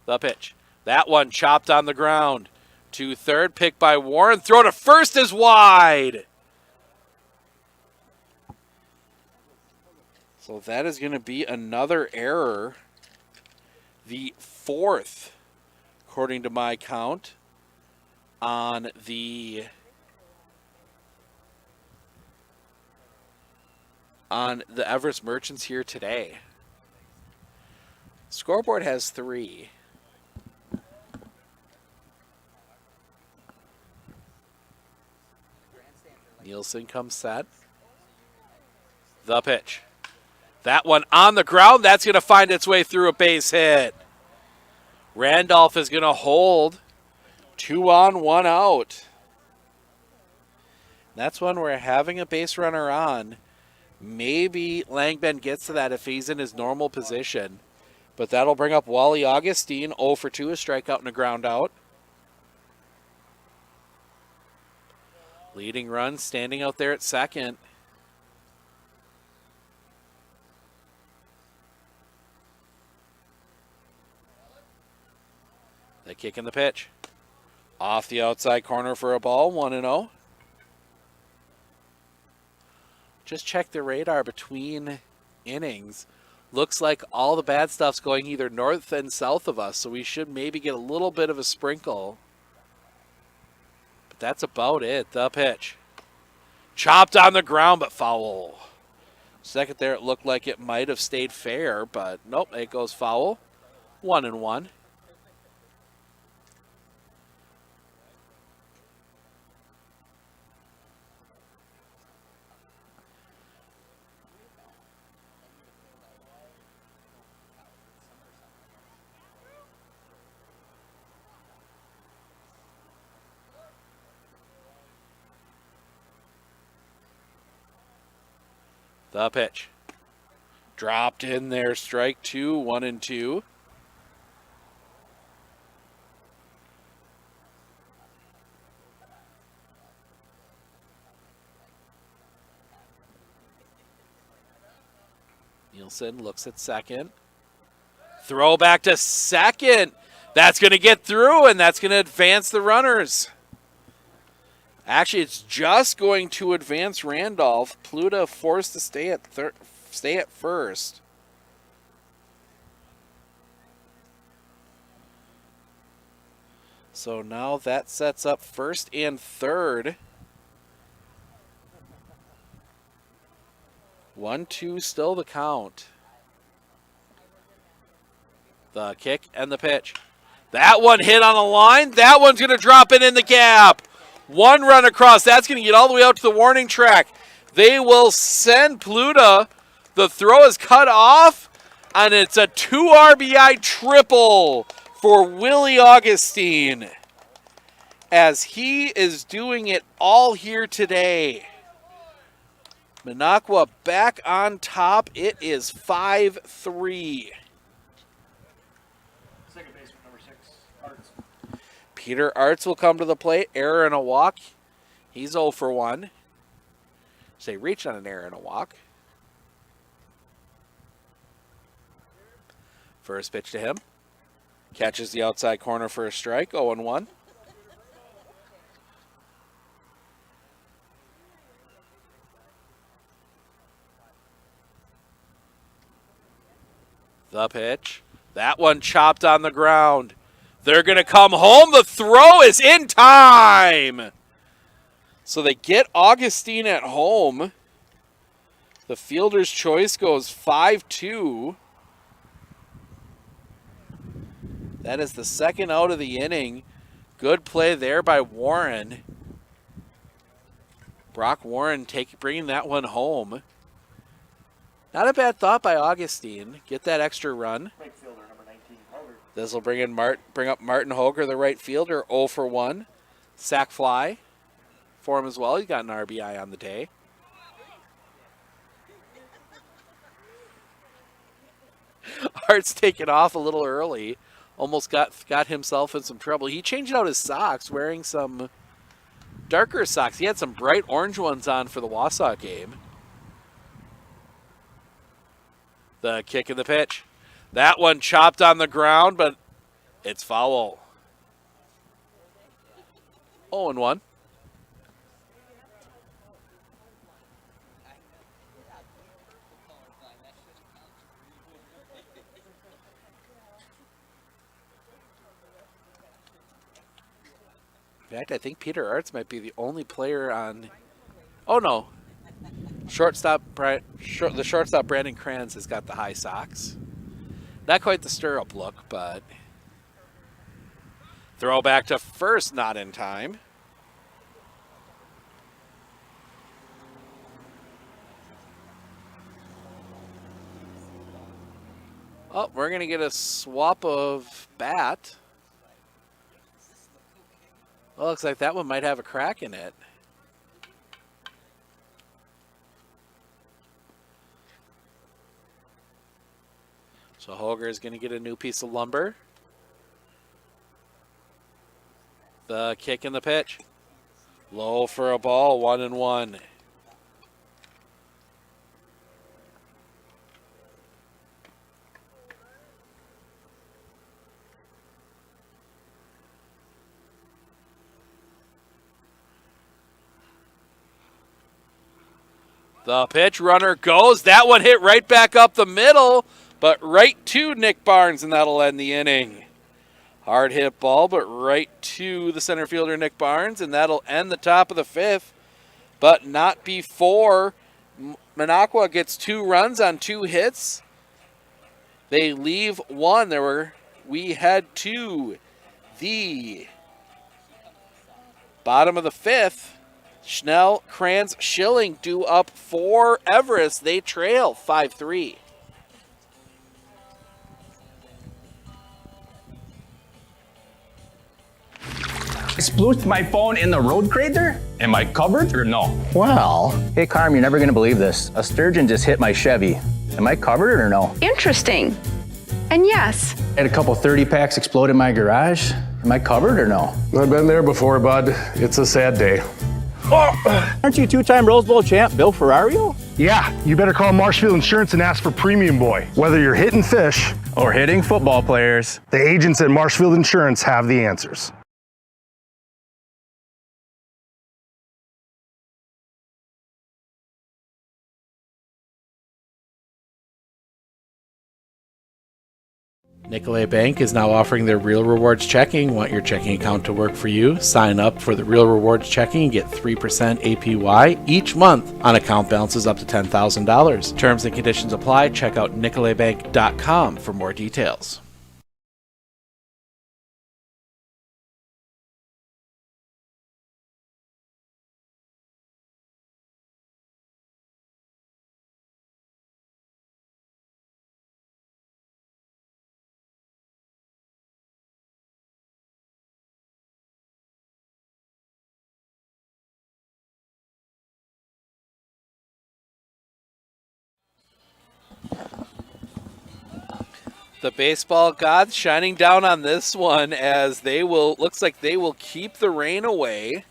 The pitch. That one chopped on the ground. To third. Pick by Warren. Throw to first is wide. So that is going to be another error. The fourth, according to my count, on the Everest Merchants here today. Scoreboard has 3. Nielsen comes set. The pitch. That one on the ground. That's going to find its way through a base hit. Randolph is going to hold. 2 on, 1 out. That's one where having a base runner on, maybe Langben gets to that if he's in his normal position. But that'll bring up Wally Augustine. 0 for 2, a strikeout and a ground out. Leading run standing out there at second. The kick and the pitch. Off the outside corner for a ball, 1-0. Just check the radar between innings. Looks like all the bad stuff's going either north and south of us, so we should maybe get a little bit of a sprinkle. But that's about it. The pitch. Chopped on the ground, but foul. Second there, it looked like it might have stayed fair, but nope, it goes foul. 1-1. The pitch. Dropped in there. Strike 2, 1-2. Nielsen looks at second. Throw back to second. That's going to get through, and that's going to advance the runners. Actually, it's just going to advance Randolph. Pluta forced to stay at first. So now that sets up first and third. 1-2 still the count. The kick and the pitch. That one hit on a line. That one's going to drop it in the gap. One run across. That's going to get all the way out to the warning track. They will send Pluta. The throw is cut off, and it's a 2 RBI triple for Willie Augustine, as he is doing it all here today. Minocqua back on top. It is 5-3. Second baseman, number 6, Arts. Peter Arts will come to the plate. Error and a walk. He's 0 for 1. So he reached on an error and a walk. First pitch to him. Catches the outside corner for a strike. 0-1. The pitch. That one chopped on the ground. They're going to come home. The throw is in time. So they get Augustine at home. The fielder's choice goes 5-2. That is the second out of the inning. Good play there by Warren. Brock Warren bringing that one home. Not a bad thought by Augustine. Get that extra run. Right fielder, number 19, Hoger. This will bring up Martin Hoger, the right fielder, 0 for 1. Sack fly for him as well. He's got an RBI on the day. Art's taken off a little early. Almost got himself in some trouble. He changed out his socks, wearing some darker socks. He had some bright orange ones on for the Wausau game. The kick and the pitch. That one chopped on the ground, but it's foul. 0-1. In fact, I think Peter Arts might be the only player on... Oh, no. The shortstop Brandon Kranz has got the high socks. Not quite the stirrup look, but... Throw back to first, not in time. Oh, we're going to get a swap of bat. Well, looks like that one might have a crack in it. So Hoger is going to get a new piece of lumber. The kick and the pitch. Low for a ball, 1-1. The pitch, runner goes. That one hit right back up the middle, but right to Nick Barnes, and that'll end the inning. Hard hit ball, but right to the center fielder, Nick Barnes, and that'll end the top of the fifth, but not before Minocqua gets 2 runs on 2 hits. They leave 1. We head to the bottom of the 5th. Schnell, Kranz, Schilling due up for Everest. They trail 5-3. I splooshed my phone in the road crater? Am I covered or no? Well, hey Carm, you're never gonna believe this. A sturgeon just hit my Chevy. Am I covered or no? Interesting. And yes, I had a couple 30 packs explode in my garage. Am I covered or no? I've been there before, bud. It's a sad day. Aren't you 2-time Rose Bowl champ Bill Ferrario? Yeah, you better call Marshfield Insurance and ask for Premium Boy. Whether you're hitting fish Or hitting football players. the agents at Marshfield Insurance have the answers. Nicolet Bank is now offering their Real Rewards checking. Want your checking account to work for you? Sign up for the Real Rewards checking and get 3% APY each month on account balances up to $10,000. Terms and conditions apply. Check out nicoletbank.com for more details. The baseball gods shining down on this one as looks like they will keep the rain away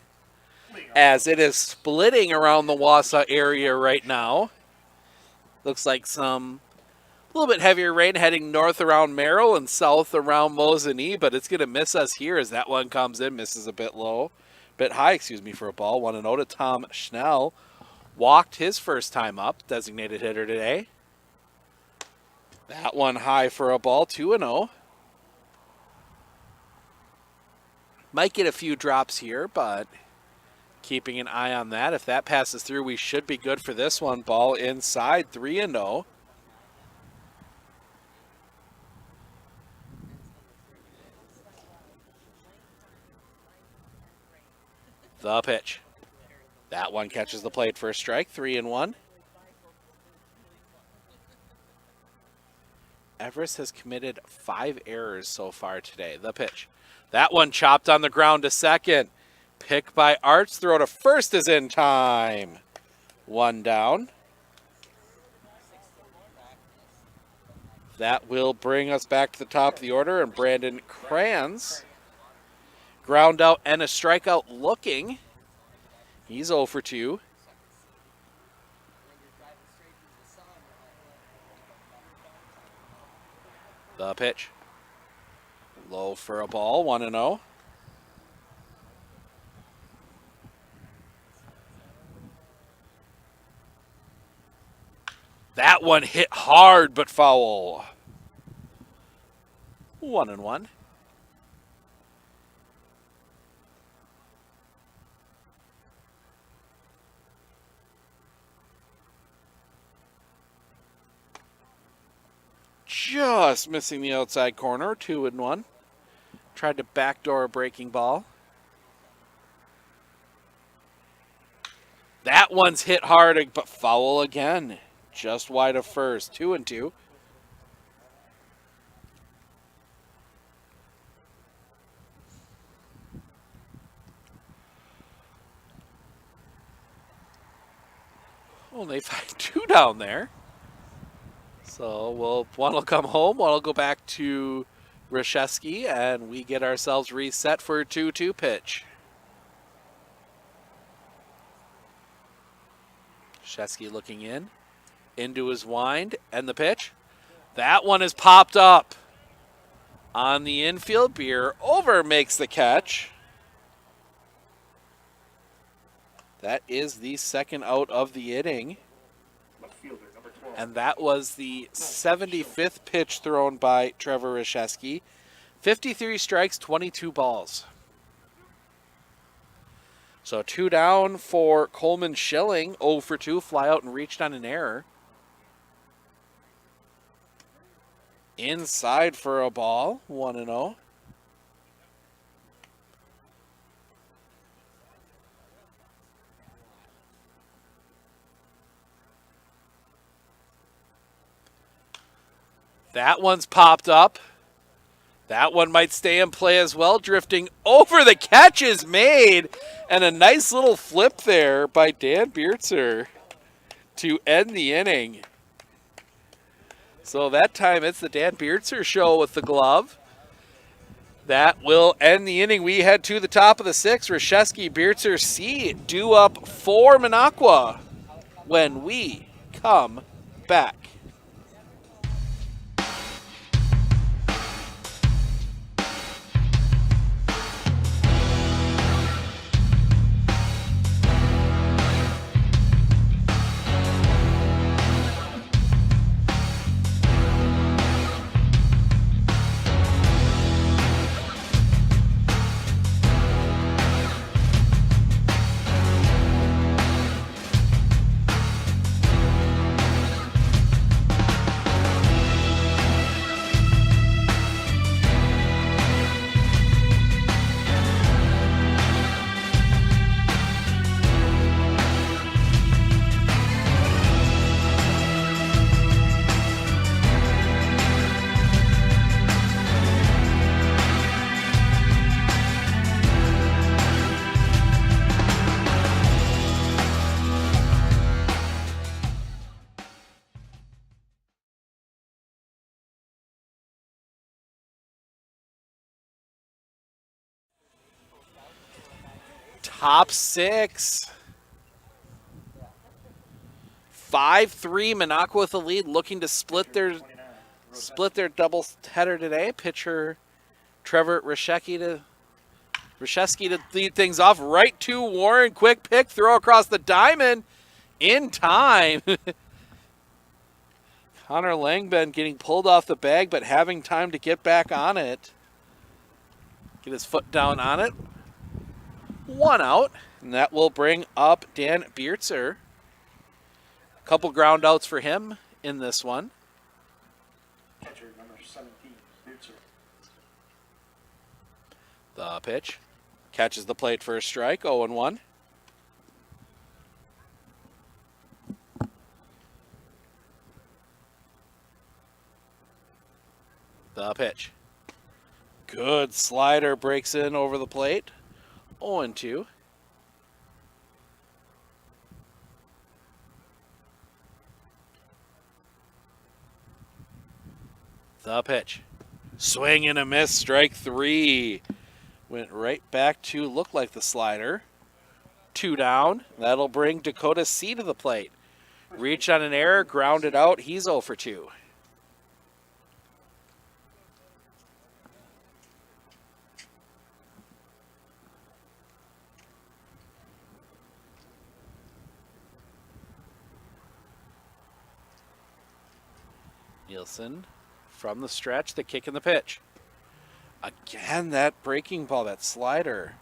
as it is splitting around the Wausau area right now. Looks like a little bit heavier rain heading north around Merrill and south around Mosinee, but it's going to miss us here as that one comes in, misses a bit high, for a ball. 1-0 to Tom Schnell. Walked his first time up, designated hitter today. That one high for a ball, 2-0. Might get a few drops here, but keeping an eye on that. If that passes through, we should be good for this one. Ball inside, 3-0. The pitch. That one catches the plate for a strike, 3-1. Everest has committed 5 errors so far today. The pitch. That one chopped on the ground to second. Pick by Arts. Throw to first is in time. 1 down. That will bring us back to the top of the order, and Brandon Kranz, ground out and a strikeout looking. He's 0 for 2. The pitch. Low for a ball, 1-0. That one hit hard but foul. 1-1. Just missing the outside corner, 2-1. Tried to backdoor a breaking ball. That one's hit hard, but foul again. Just wide of first, 2-2. Only find 2 down there. So one will come home, one will go back to Reshevsky, and we get ourselves reset for a 2-2 pitch. Reshevsky looking into his wind, and the pitch. That one is popped up on the infield. Beer over makes the catch. That is the second out of the inning. And that was the 75th pitch thrown by Trevor Reshevsky. 53 strikes, 22 balls. So 2 down for Coleman Schilling. 0 for 2, fly out and reached on an error. Inside for a ball, 1-0. That one's popped up. That one might stay in play as well. Drifting over, the catch is made. And a nice little flip there by Dan Beertzer to end the inning. So that time it's the Dan Beertzer show with the glove. That will end the inning. We head to the top of the 6th. Reshevsky, Beertzer, C due up for Minocqua when we come back. Top 6. 5-3, Minocqua with the lead, looking to split their double header today. Pitcher Trevor Reshevsky to lead things off. Right to Warren, quick pick, throw across the diamond in time. Connor Langben getting pulled off the bag, but having time to get back on it. Get his foot down on it. 1 out, and that will bring up Dan Biertzer. Couple ground outs for him in this one. Catcher number 17, Biertzer. The pitch. Catches the plate for a strike, 0-1. The pitch. Good slider, breaks in over the plate. 0-2. The pitch. Swing and a miss, strike 3. Went right back to look like the slider. 2 down. That'll bring Dakota C to the plate. Reach on an error, grounded out. He's 0 for 2. Nielsen from the stretch, the kick and the pitch. Again, that breaking ball, that slider.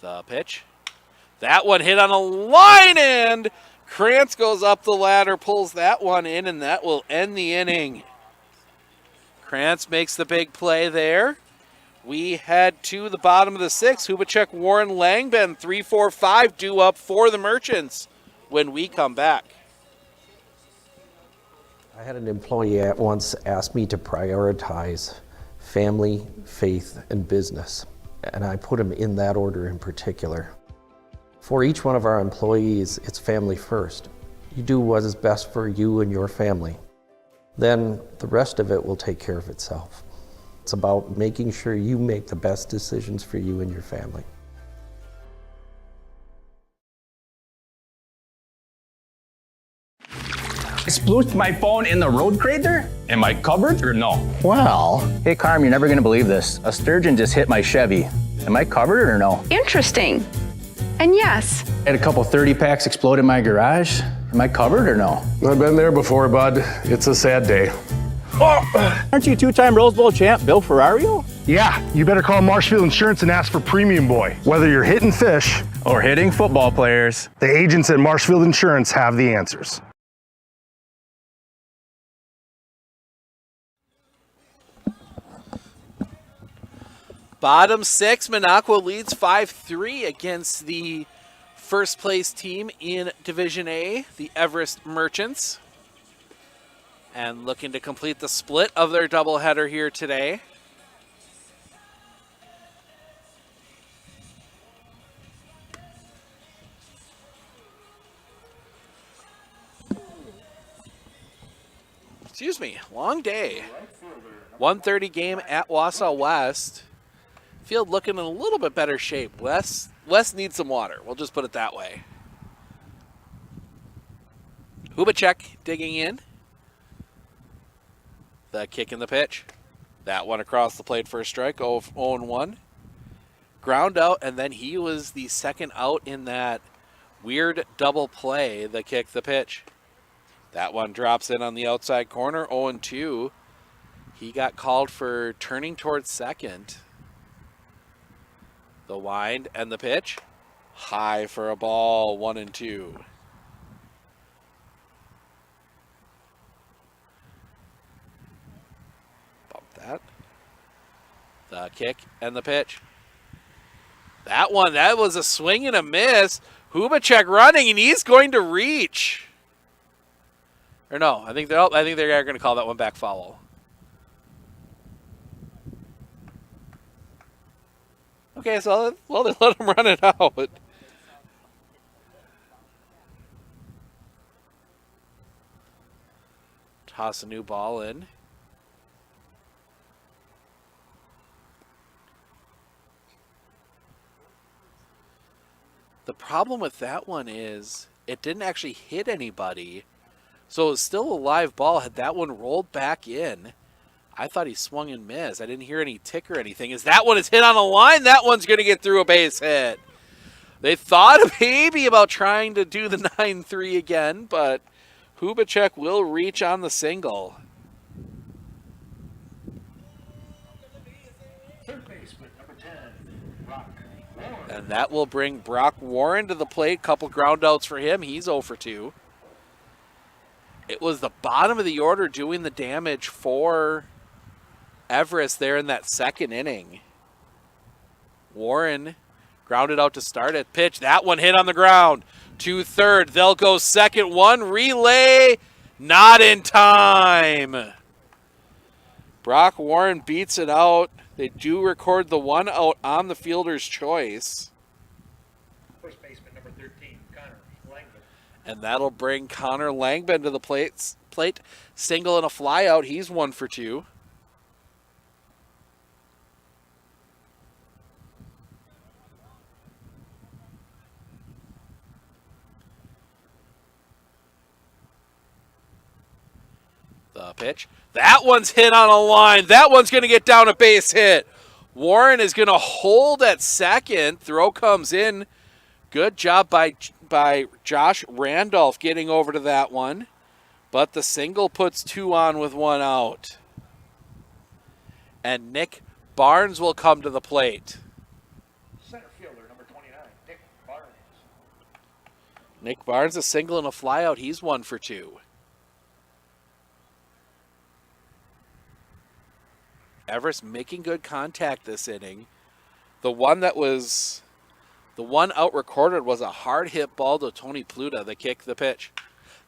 The pitch. That one hit on a line, and Krantz goes up the ladder, pulls that one in, and that will end the inning. Krantz makes the big play there. We head to the bottom of the 6th. Hubachek, Warren, Langben, 3-4-5 due up for the Merchants when we come back. I had an employee at once ask me to prioritize family, faith, and business, and I put them in that order in particular. For each one of our employees, it's family first. You do what is best for you and your family. Then the rest of it will take care of itself. It's about making sure you make the best decisions for you and your family. I splooshed my phone in the road crater? Am I covered or no? Well, hey Carm, you're never gonna believe this. A sturgeon just hit my Chevy. Am I covered or no? Interesting. And yes, I had a couple 30 packs explode in my garage. Am I covered or no? I've been there before, bud. It's a sad day. Aren't you 2-time Rose Bowl champ Bill Ferrario? Yeah, you better call Marshfield Insurance and ask for Premium Boy. Whether you're hitting fish Or hitting football players. the agents at Marshfield Insurance have the answers. Bottom 6, Minocqua leads 5-3 against the first place team in Division A, the Everest Merchants. And looking to complete the split of their doubleheader here today. Excuse me, long day. 1:30 game at Wausau West. Field looking in a little bit better shape. West needs some water. We'll just put it that way. Hubachek digging in. The kick and the pitch. That one across the plate for a strike, 0-1. Ground out, and then he was the second out in that weird double play, the kick, the pitch. That one drops in on the outside corner, 0-2. He got called for turning towards second. The wind and the pitch. High for a ball, 1-2. That. The kick and the pitch. That one, that was a swing and a miss. Hubachek running, and he's going to reach. Or no, I think they're going to call that one back foul. Okay, so well, they let him run it out. Toss a new ball in. The problem with that one is it didn't actually hit anybody. So it was still a live ball. Had that one rolled back in, I thought he swung and missed. I didn't hear any tick or anything. As that one is hit on a line, that one's going to get through a base hit. They thought maybe about trying to do the 9-3 again, but Hubacek will reach on the single. Third baseman, number 10, Brock Warren. And that will bring Brock Warren to the plate. Couple ground outs for him. He's 0 for 2. It was the bottom of the order doing the damage for Everest there in that second inning. Warren grounded out to start it. Pitch. That one hit on the ground. To third. They'll go second. One relay. Not in time. Brock Warren beats it out. They do record the one out on the fielder's choice. First baseman, number 13, Connor Langdon. And that'll bring Connor Langben to the plate. Single and a fly out. He's 1 for 2. The pitch. That one's hit on a line. That one's going to get down a base hit. Warren is going to hold at second. Throw comes in. Good job by Josh Randolph getting over to that one. But the single puts 2 on with 1 out. And Nick Barnes will come to the plate. Center fielder, number 29, Nick Barnes. Nick Barnes, a single and a fly out. He's 1 for 2. Everest making good contact this inning. The one out recorded was a hard hit ball to Tony Pluta, the kick, the pitch.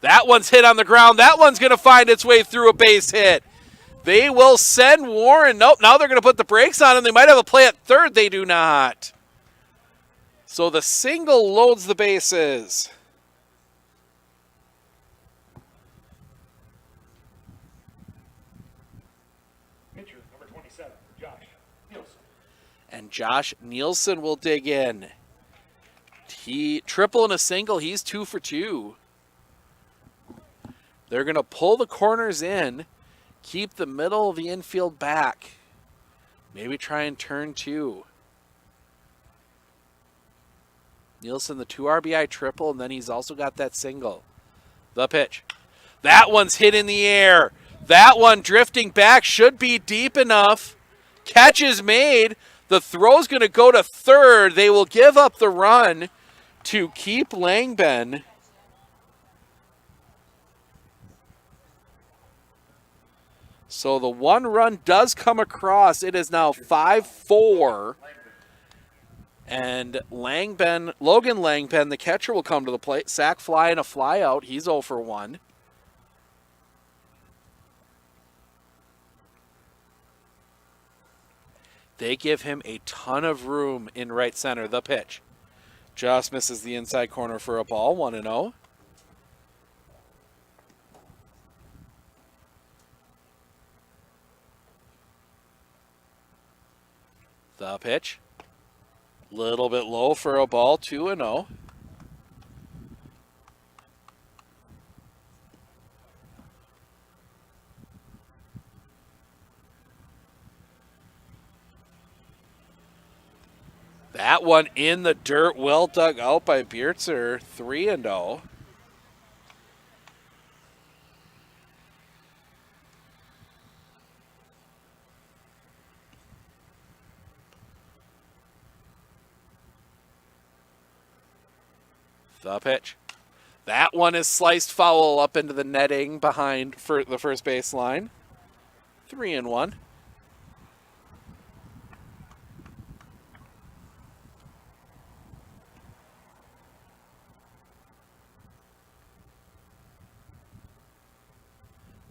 That one's hit on the ground. That one's going to find its way through a base hit. They will send Warren. Nope, now they're going to put the brakes on him. They might have a play at third. They do not. So the single loads the bases. Pitcher, number 27, Josh Nielsen. And Josh Nielsen will dig in. He triple and a single. He's 2 for 2. They're going to pull the corners in, keep the middle of the infield back. Maybe try and turn 2. Nielsen, the 2 RBI triple, and then he's also got that single. The pitch. That one's hit in the air. That one drifting back should be deep enough. Catch is made. The throw's going to go to third. They will give up the run to keep Langben. So the 1 run does come across. It is now 5-4. And Logan Langben, the catcher, will come to the plate. Sack fly and a fly out. He's 0 for 1. They give him a ton of room in right center. The pitch. Just misses the inside corner for a ball. 1-0. The pitch. Little bit low for a ball. 2-0. That one in the dirt, well dug out by Biertzer. 3-0. The pitch. That one is sliced foul up into the netting behind for the first baseline. 3-1.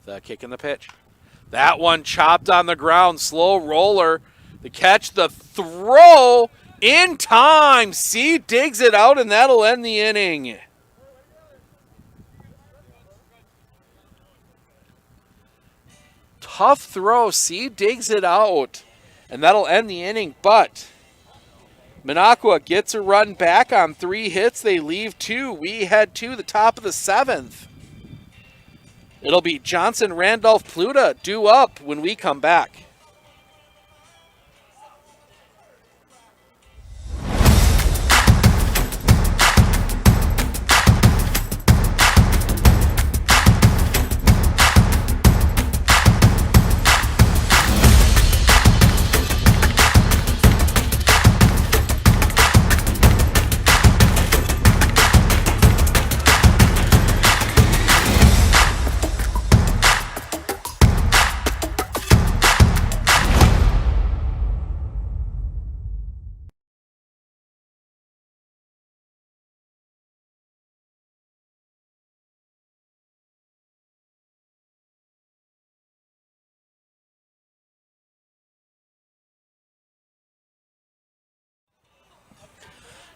The kick and the pitch. That one chopped on the ground. Slow roller. The catch, the throw in time. C digs it out, and that'll end the inning. Tough throw. C digs it out. And that'll end the inning, but Minocqua gets a run back on 3 hits. They leave 2. We head to the top of the 7th. It'll be Johnson, Randolph, Pluta due up when we come back.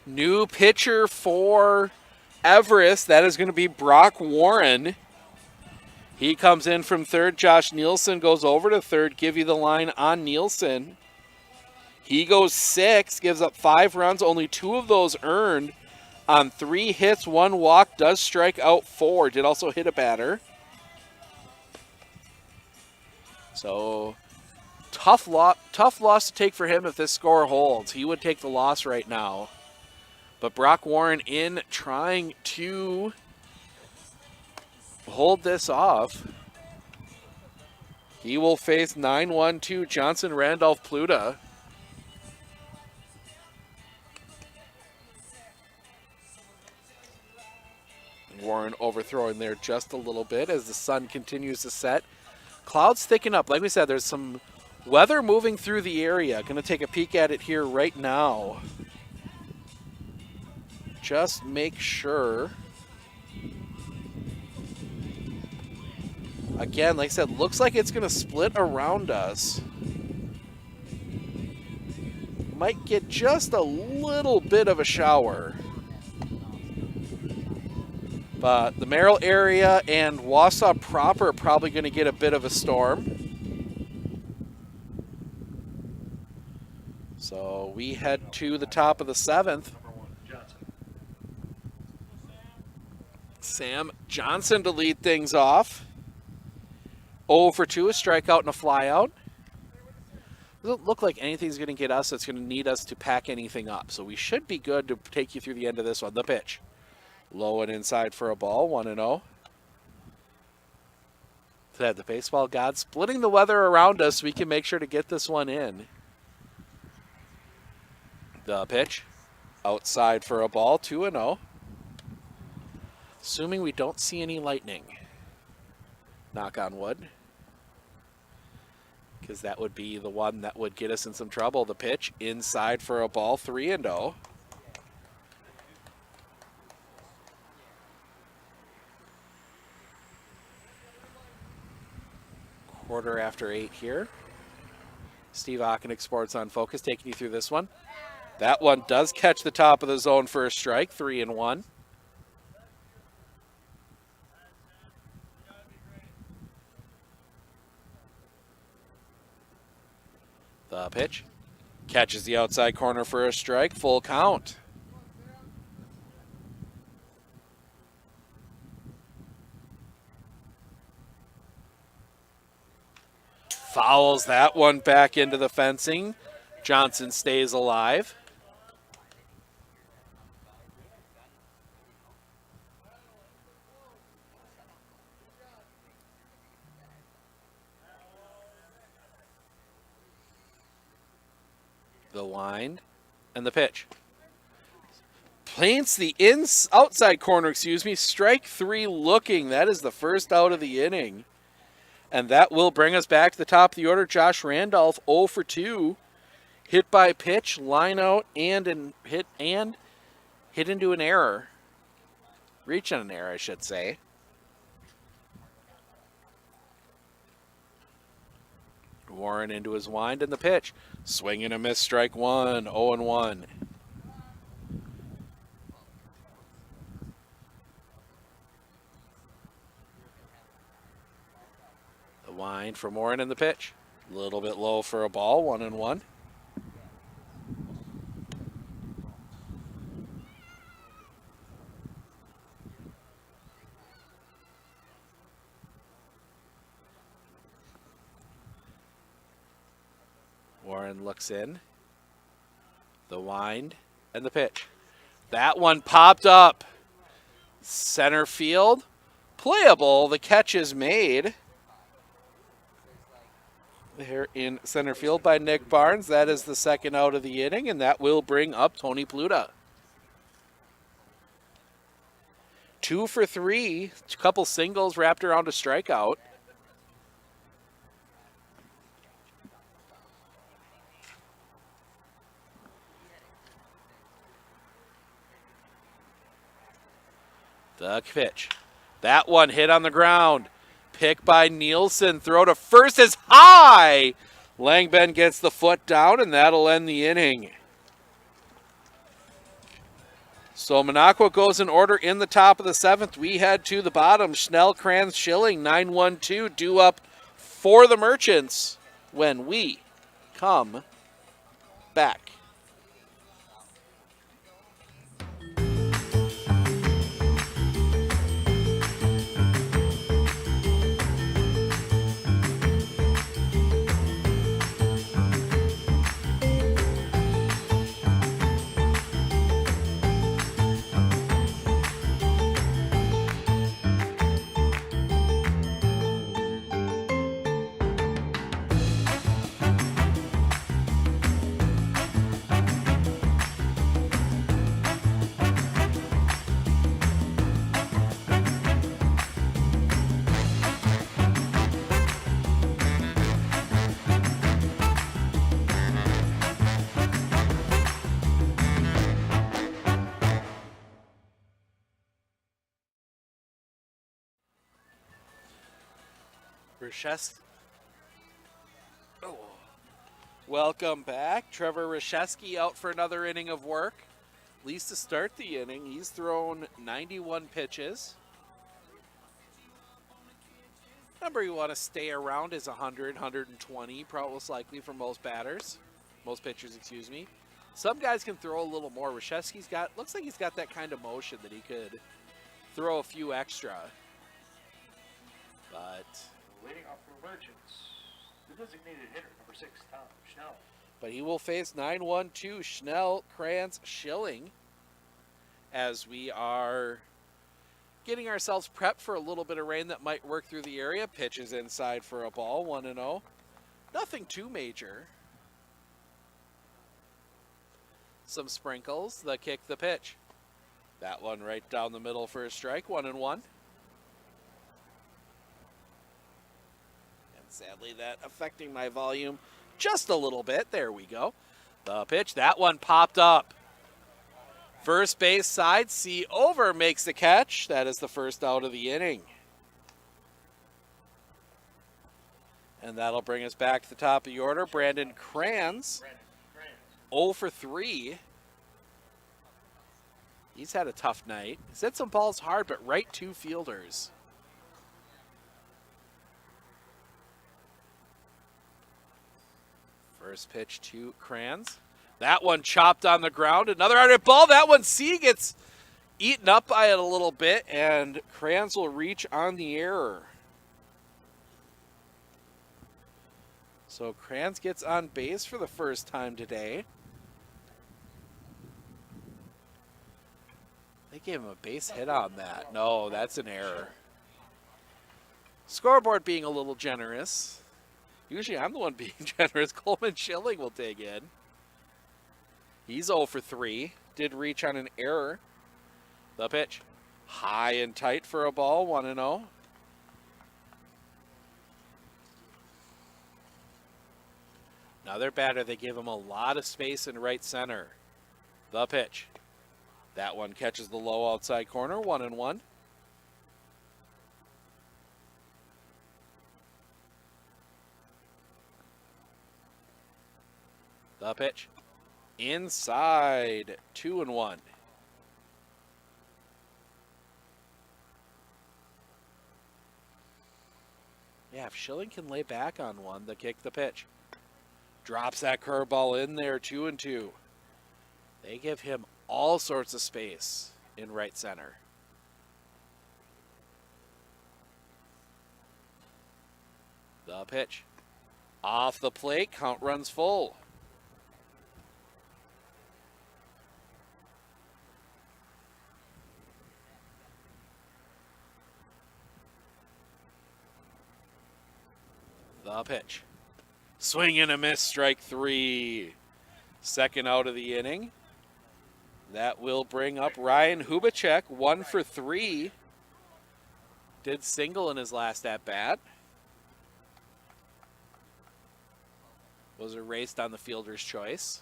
New pitcher for Everest. That is going to be Brock Warren. He comes in from third. Josh Nielsen goes over to third. Give you the line on Nielsen. He goes 6, gives up 5 runs, only 2 of those earned on 3 hits, 1 walk, does strike out 4. Did also hit a batter. So tough loss to take for him if this score holds. He would take the loss right now. But Brock Warren in trying to hold this off. He will face 9-1-2 Johnson Randolph Pluta. Warren overthrowing there just a little bit as the sun continues to set. Clouds thicken up. Like we said, there's some weather moving through the area. Going to take a peek at it here right now. Just make sure. Again, like I said, looks like it's going to split around us. Might get just a little bit of a shower. But the Merrill area and Wausau proper are probably going to get a bit of a storm. So we head to the top of the 7th. Sam Johnson to lead things off. 0 for 2, a strikeout and a flyout. Doesn't look like anything's going to get us that's going to need us to pack anything up. So we should be good to take you through the end of this one. The pitch. Low and inside for a ball, 1-0. That the baseball god splitting the weather around us so we can make sure to get this one in. The pitch. Outside for a ball, 2-0. Assuming we don't see any lightning. Knock on wood. Because that would be the one that would get us in some trouble. The pitch inside for a ball, 3-0. Quarter after 8 here. Steve Ockenick, Sports on Focus, taking you through this one. That one does catch the top of the zone for a strike, 3-1. The pitch catches the outside corner for a strike, full count. Fouls that one back into the fencing. Johnson stays alive. The wind and the pitch. Plants the outside corner, strike 3 looking. That is the first out of the inning. And that will bring us back to the top of the order. Josh Randolph, 0 for 2. Hit by pitch, line out, and hit into an error. Reach on an error, I should say. Warren into his wind and the pitch. Swing and a miss, strike 1, 0-1. wind from Warren in the pitch. A little bit low for a ball, 1-1. Warren looks in. The wind and the pitch. That one popped up. Center field. Playable. The catch is made. There in center field by Nick Barnes. That is the second out of the inning, and that will bring up Tony Pluta. 2 for 3. A couple singles wrapped around a strikeout. The pitch. That one hit on the ground. Pick by Nielsen. Throw to first is high. Langben gets the foot down, and that'll end the inning. So Minocqua goes in order in the top of the 7th. We head to the bottom. Schnell, Kranz, Schilling, 9-1-2 due up for the Merchants when we come back. Welcome back. Trevor Reshesky out for another inning of work. At least to start the inning, he's thrown 91 pitches. Number you want to stay around is 100, 120, probably most likely for most batters. Most pitchers, excuse me. Some guys can throw a little more. Reshesky's got, looks like he's got that kind of motion that he could throw a few extra. But Leading off for Merchants, the designated hitter, number 6, Tom Schnell. But he will face 9-1-2 Schnell, Kranz, Schilling as we are getting ourselves prepped for a little bit of rain that might work through the area. Pitches inside for a ball, 1-0. Nothing too major. Some sprinkles, the kick, the pitch. That one right down the middle for a strike, 1-1. Sadly, that affecting my volume just a little bit. There we go. The pitch, that one popped up. First base side, C over makes the catch. That is the first out of the inning. And that'll bring us back to the top of the order. Brandon Kranz, 0 for 3. He's had a tough night. He's hit some balls hard, but right to fielders. First pitch to Kranz. That one chopped on the ground. Another hard ball. That one, C gets eaten up by it a little bit, and Kranz will reach on the error. So Kranz gets on base for the first time today. They gave him a base hit on that. No, that's an error. Scoreboard being a little generous. Usually I'm the one being generous. Coleman Schilling will dig in. He's 0 for 3. Did reach on an error. The pitch. High and tight for a ball, 1-0. Another batter, they give him a lot of space in right center. The pitch. That one catches the low outside corner, 1-1. The pitch. Inside, 2-1. Yeah, if Schilling can lay back on one, the kick, the pitch. Drops that curveball in there, 2-2. They give him all sorts of space in right center. The pitch. Off the plate, count runs full. The pitch. Swing and a miss, strike 3. Second out of the inning. That will bring up Ryan Hubacek, 1 for 3. Did single in his last at-bat. Was erased on the fielder's choice.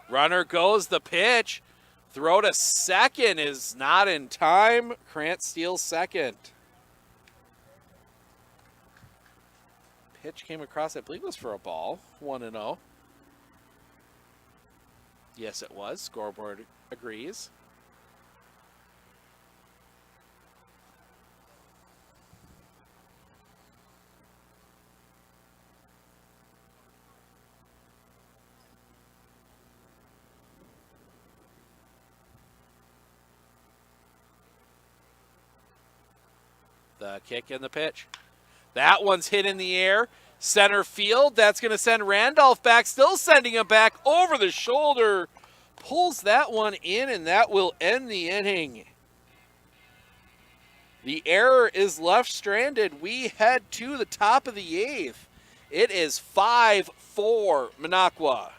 Runner goes, the pitch. Throw to second is not in time. Krantz steals second. Pitch came across, I believe it was for a ball. 1-0. Yes, it was. Scoreboard agrees. The kick and the pitch. That one's hit in the air. Center field. That's going to send Randolph back. Still sending him back over the shoulder. Pulls that one in, and that will end the inning. The error is left stranded. We head to the top of the 8th. It is 5-4 Minocqua.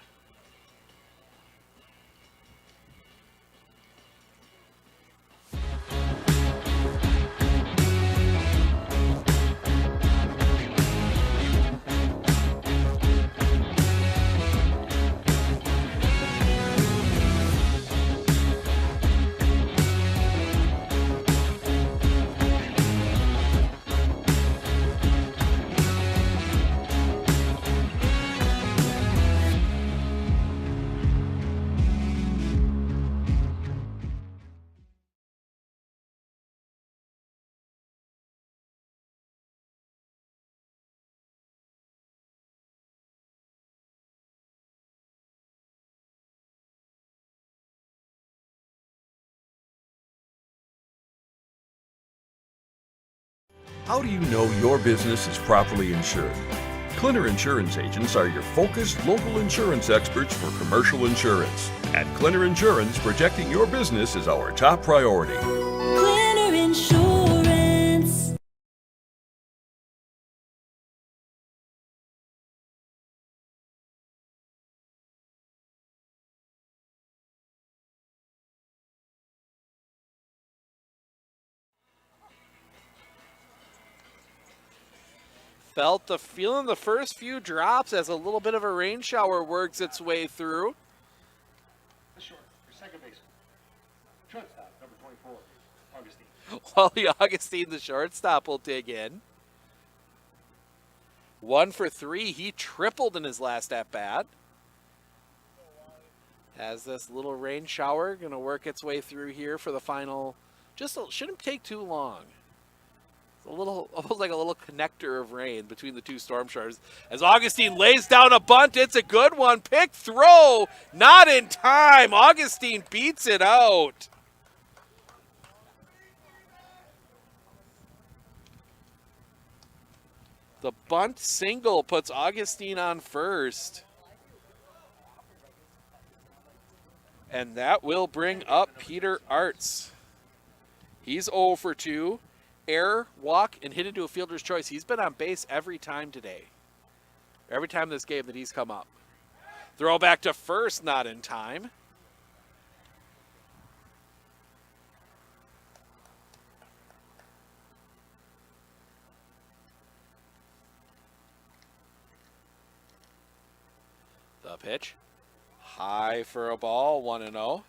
How do you know your business is properly insured? Clinner Insurance Agents are your focused local insurance experts for commercial insurance. At Clinner Insurance, protecting your business is our top priority. Clinner Insurance. Feeling the first few drops as a little bit of a rain shower works its way through. Short, your second baseman. Shortstop, number 24, Augustine. Wally Augustine, the shortstop, will dig in. 1 for 3. He tripled in his last at-bat. As this little rain shower going to work its way through here for the final. Shouldn't take too long. It's a little, almost like a little connector of rain between the two storm showers. As Augustine lays down a bunt, it's a good one. Pick throw, not in time. Augustine beats it out. The bunt single puts Augustine on first. And that will bring up Peter Arts. He's 0 for 2. Error, walk, and hit into a fielder's choice. He's been on base every time today. Every time this game that he's come up. Throw back to first, not in time. The pitch. High for a ball, 1-0.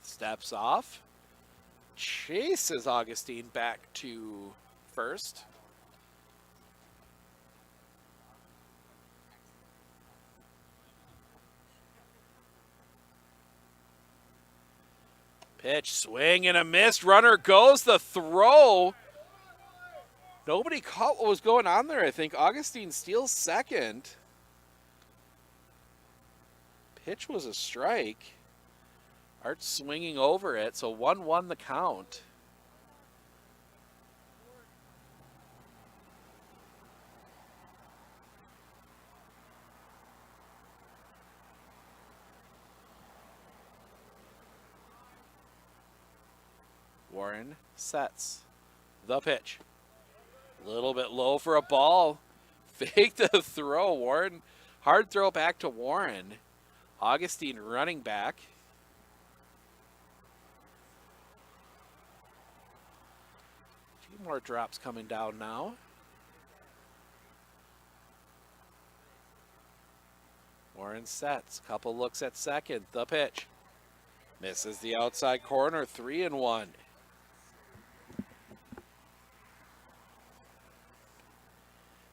Steps off. Chases Augustine back to first. Pitch, swing and a miss. Runner goes. The throw. Nobody caught what was going on there, I think. Augustine steals second. Pitch was a strike. Art swinging over it, so 1-1 the count. Warren sets the pitch. A little bit low for a ball. Fake the throw. Warren, hard throw back to Warren. Augustine running back. A few more drops coming down now. Warren sets. Couple looks at second. The pitch. Misses the outside corner. 3-1.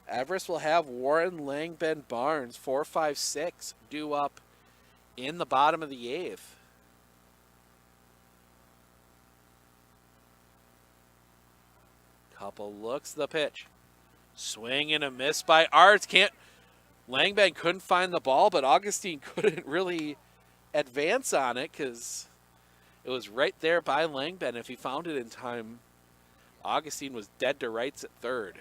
Everest will have Warren, Langben, Barnes, 4, 5, 6 due up in the bottom of the eighth. Couple looks, the pitch. Swing and a miss by Arts. Langben couldn't find the ball, but Augustine couldn't really advance on it because it was right there by Langben. If he found it in time, Augustine was dead to rights at third.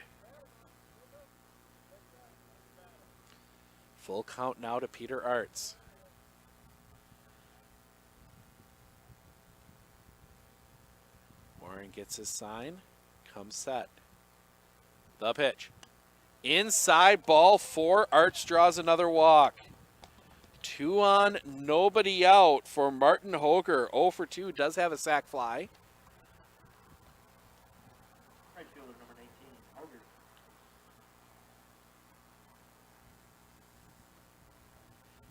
Full count now to Peter Arts. Warren gets his sign. Comes set. The pitch. Inside ball 4. Arts draws another walk. 2 on, nobody out for Martin Hoger. 0 for 2. Does have a sac fly. Right fielder number 19, Hoger.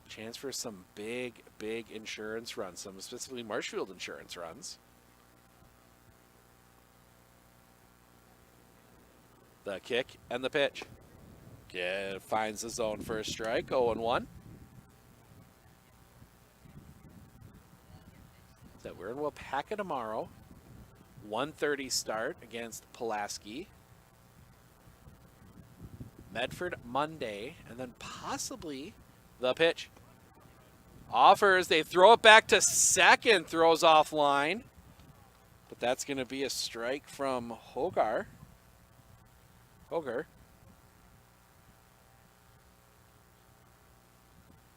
Chance for some big insurance runs, some specifically Marshfield insurance runs. The kick and the pitch. Finds the zone for a strike, 0-1. So we're in Wapaka tomorrow. 1:30 start against Pulaski. Medford Monday, and then possibly the pitch. Offers, they throw it back to second, throws offline. But that's going to be a strike from Hoger. I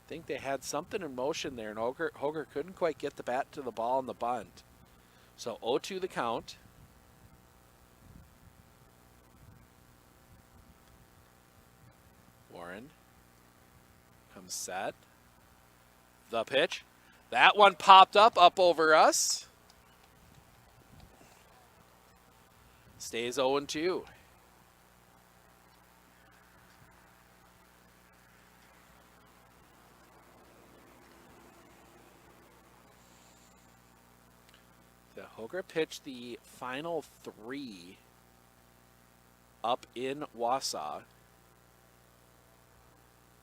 think they had something in motion there, and Hoger couldn't quite get the bat to the ball on the bunt. So 0-2 the count. Warren comes set. The pitch. That one popped up over us. Stays 0-2. The Hoger pitched the final 3 up in Wausau.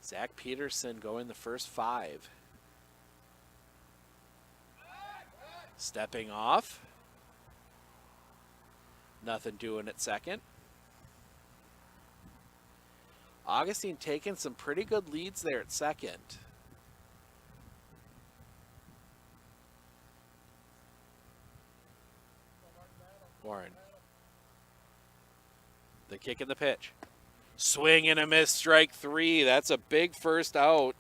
Zach Peterson going the first 5. Stepping off. Nothing doing at second. Augustine taking some pretty good leads there at second. Warren. The kick and the pitch. Swing and a miss, strike 3. That's a big first out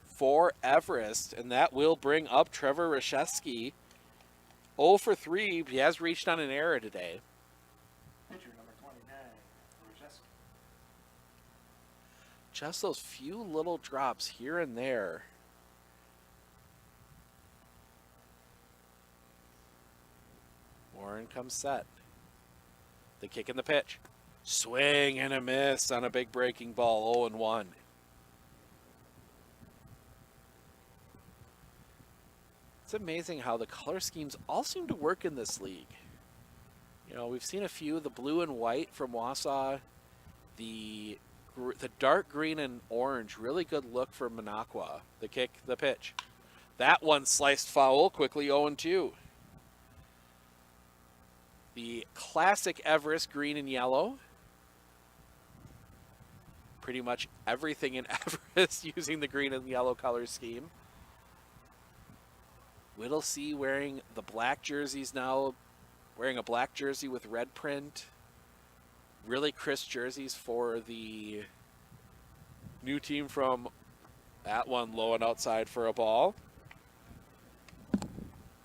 for Everest, and that will bring up Trevor Rashevsky. 0 for 3. He has reached on an error today. Pitcher number 29, Rzeski. Just those few little drops here and there. Warren comes set. The kick and the pitch. Swing and a miss on a big breaking ball, 0-1. It's amazing how the color schemes all seem to work in this league. You know, we've seen a few, the blue and white from Wausau, the dark green and orange, really good look for Minocqua. The kick, the pitch. That one sliced foul, quickly 0-2. The classic Everest green and yellow. Pretty much everything in Everest using the green and yellow color scheme. Whittlesey wearing the black jerseys now, wearing a black jersey with red print. Really crisp jerseys for the new team from that one low and outside for a ball.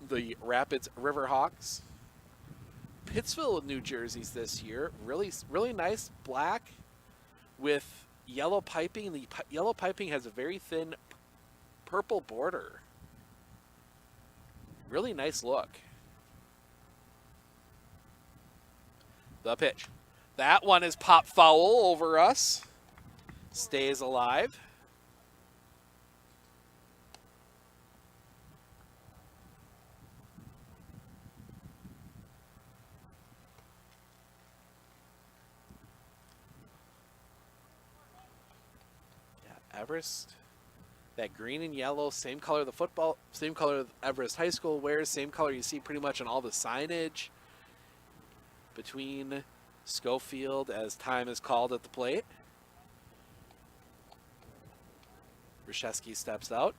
The Rapids Riverhawks. Pittsville new jerseys this year. Really nice black with yellow piping. The yellow piping has a very thin purple border. Really nice look. The pitch. That one is pop foul over us. Stays alive. Yeah, Everest. That green and yellow, same color of the football, same color Everest High School wears, same color you see pretty much on all the signage between Schofield as time is called at the plate. Reshevsky steps out.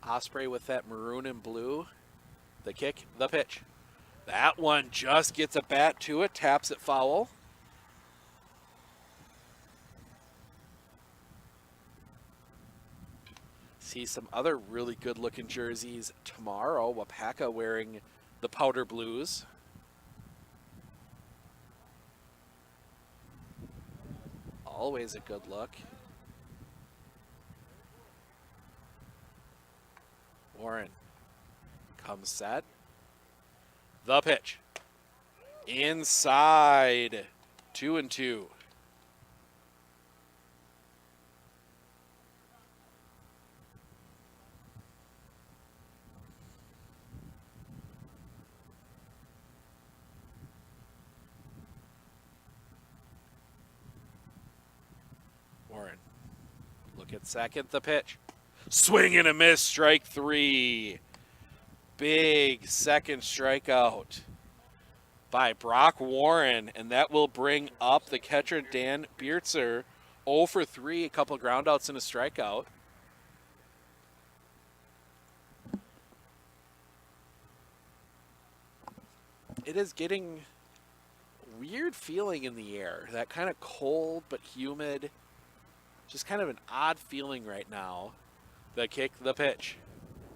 Osprey with that maroon and blue. The kick, the pitch. That one just gets a bat to it, taps it foul. See some other really good looking jerseys tomorrow. Wapaka wearing the powder blues. Always a good look. Warren comes set. The pitch. Inside. 2-2. Warren. Look at second, the pitch. Swing and a miss, strike 3. Big second strikeout by Brock Warren, and that will bring up the catcher Dan Beertzer. 0 for 3, a couple of groundouts and a strikeout. It is getting a weird feeling in the air. That kind of cold but humid. Just kind of an odd feeling right now. The kick, the pitch.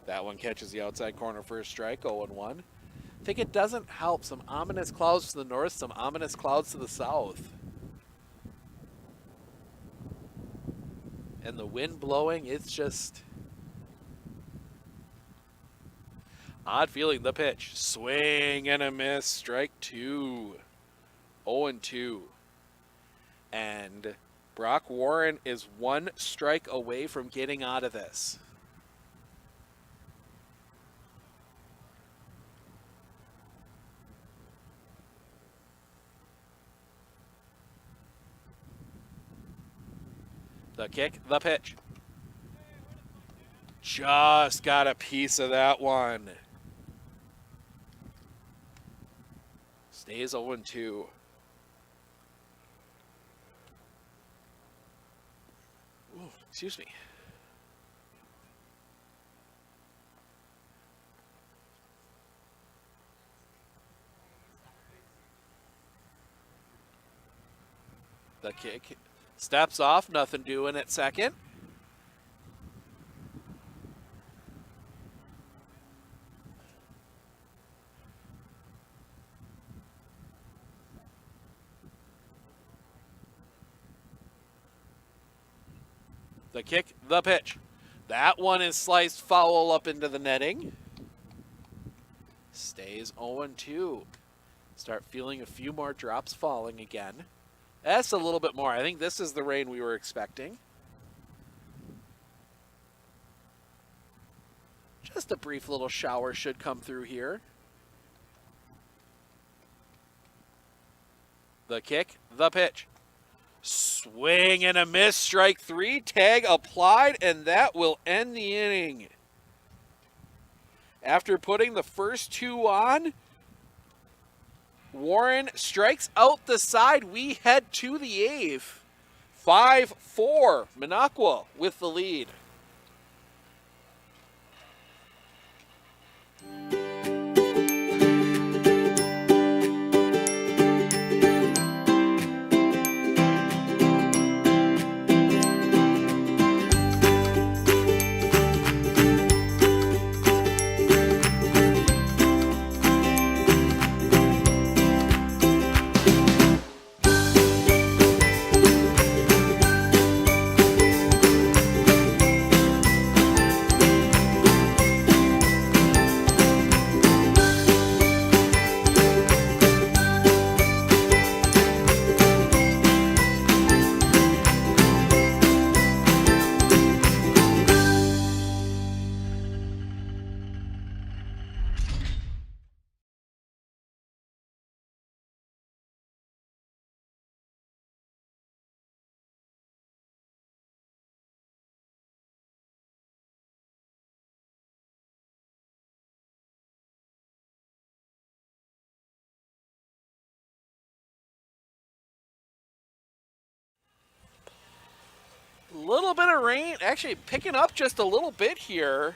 That one catches the outside corner for a strike, 0-1. I think it doesn't help. Some ominous clouds to the north, some ominous clouds to the south. And the wind blowing, it's just odd feeling. The pitch. Swing and a miss, strike 2. 0-2. And Brock Warren is 1 strike away from getting out of this. The kick, the pitch. Just got a piece of that one. Stays 0-2. Excuse me. The kick steps off, nothing doing at second. The kick, the pitch. That one is sliced foul up into the netting. Stays 0-2. Start feeling a few more drops falling again. That's a little bit more. I think this is the rain we were expecting. Just a brief little shower should come through here. The kick, the pitch. Swing and a miss, strike 3, tag applied, and that will end the inning. After putting the first 2 on, Warren strikes out the side. We head to the 8th. 5-4, Minocqua with the lead. A little bit of rain, actually picking up just a little bit here.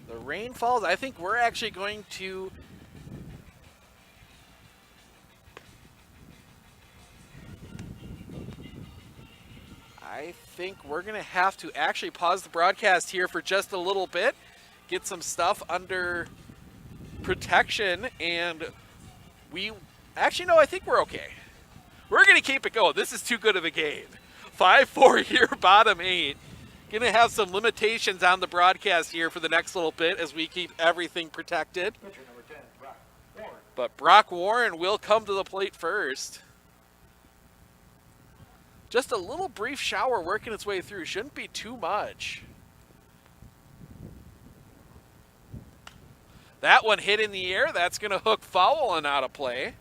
The rain falls. I think we're actually going to have to actually pause the broadcast here for just a little bit, get some stuff under protection, and I think we're okay. We're going to keep it going. This is too good of a game. 5-4 here, bottom 8. Going to have some limitations on the broadcast here for the next little bit as we keep everything protected. Pitcher number 10, Brock Warren. But Brock Warren will come to the plate first. Just a little brief shower working its way through. Shouldn't be too much. That one hit in the air. That's going to hook foul and out of play.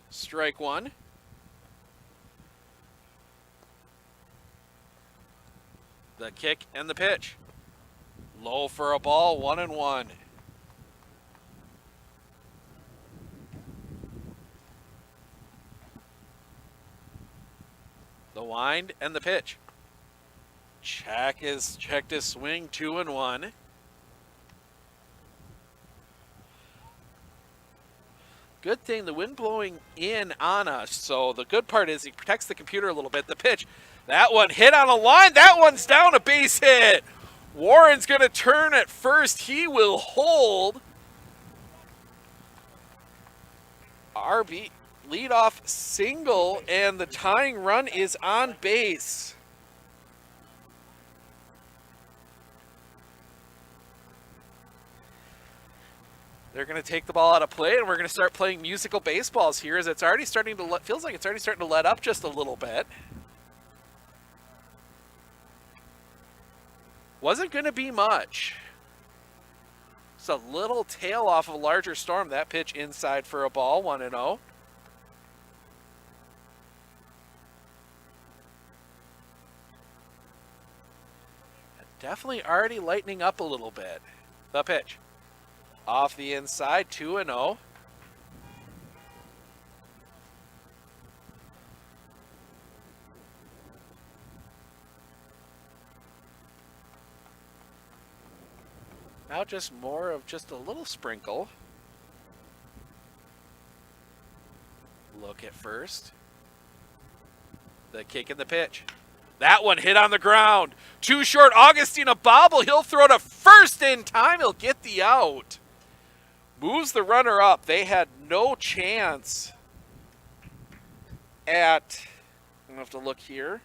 Strike 1. The kick and the pitch. Low for a ball, 1-1. The wind and the pitch. Checked his swing, 2-1. Good thing the wind blowing in on us, so the good part is he protects the computer a little bit. The pitch, that one hit on a line, that one's down, a base hit. Warren's going to turn at first, he will hold. RB leadoff single, and the tying run is on base. They're going to take the ball out of play, and we're going to start playing musical baseballs here as it's already starting to feels like it's already starting to let up just a little bit. Wasn't going to be much. It's a little tail off of a larger storm. That pitch inside for a ball, 1-0. Definitely already lightening up a little bit. The pitch. Off the inside, 2-0. Now just more of just a little sprinkle. Look at first. The kick and the pitch. That one hit on the ground. Too short. Augustine a bobble. He'll throw to first in time. He'll get the out. Moves the runner up. They had no chance at, I'm going to have to look here.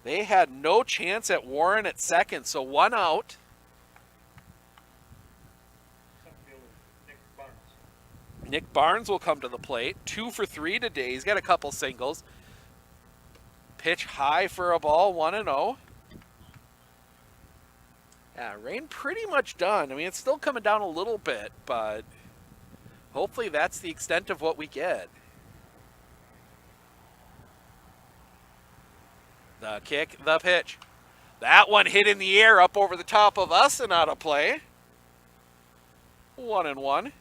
They had no chance at Warren at second, so 1 out. Nick Barnes will come to the plate. 2 for 3 today. He's got a couple singles. Pitch high for a ball, 1-0. Yeah, rain pretty much done. I mean, it's still coming down a little bit, but hopefully that's the extent of what we get. The kick, the pitch. That one hit in the air up over the top of us and out of play. 1-1.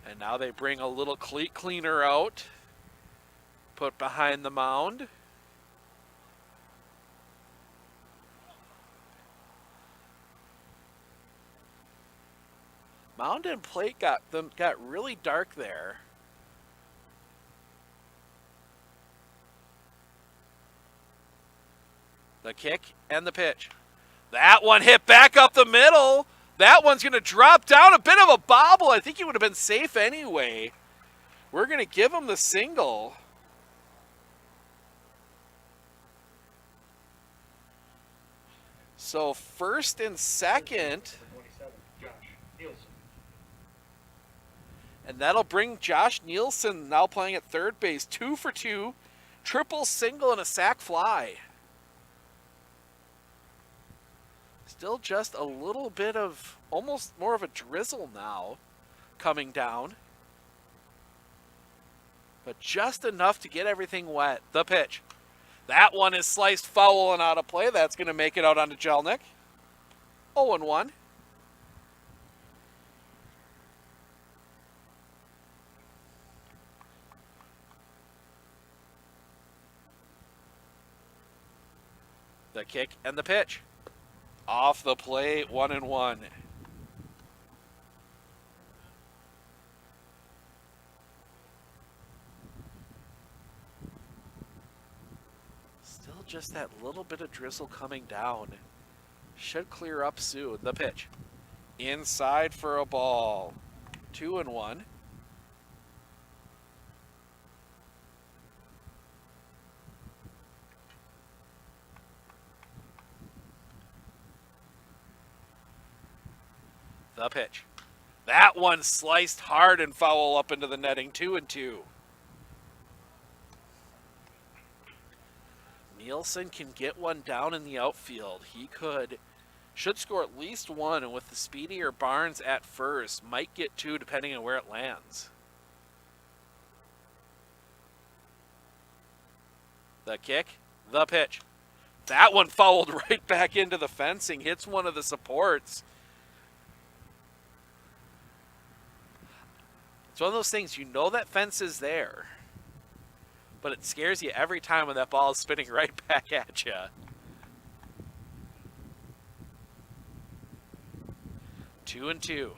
And now they bring a little cleat cleaner out, put behind the mound. Mound and plate got really dark there. The kick and the pitch. That one hit back up the middle. That one's going to drop down, a bit of a bobble. I think he would have been safe anyway. We're going to give him the single. So first and second. And that'll bring Josh Nielsen now playing at third base. 2 for 2. Triple single and a sac fly. Still just a little bit of, almost more of a drizzle now coming down. But just enough to get everything wet. The pitch. That one is sliced foul and out of play. That's going to make it out onto Jelnick. 0-1. The kick and the pitch. Off the plate, 1-1. Still just that little bit of drizzle coming down. Should clear up soon. The pitch. Inside for a ball. 2-1. The pitch. That one sliced hard and foul up into the netting. 2-2. Nielsen can get one down in the outfield. He should score at least one, and with the speedier Barnes at first, might get two depending on where it lands. The kick, the pitch. That one fouled right back into the fencing, hits one of the supports. It's one of those things, you know that fence is there, but it scares you every time when that ball is spinning right back at you. Two and two.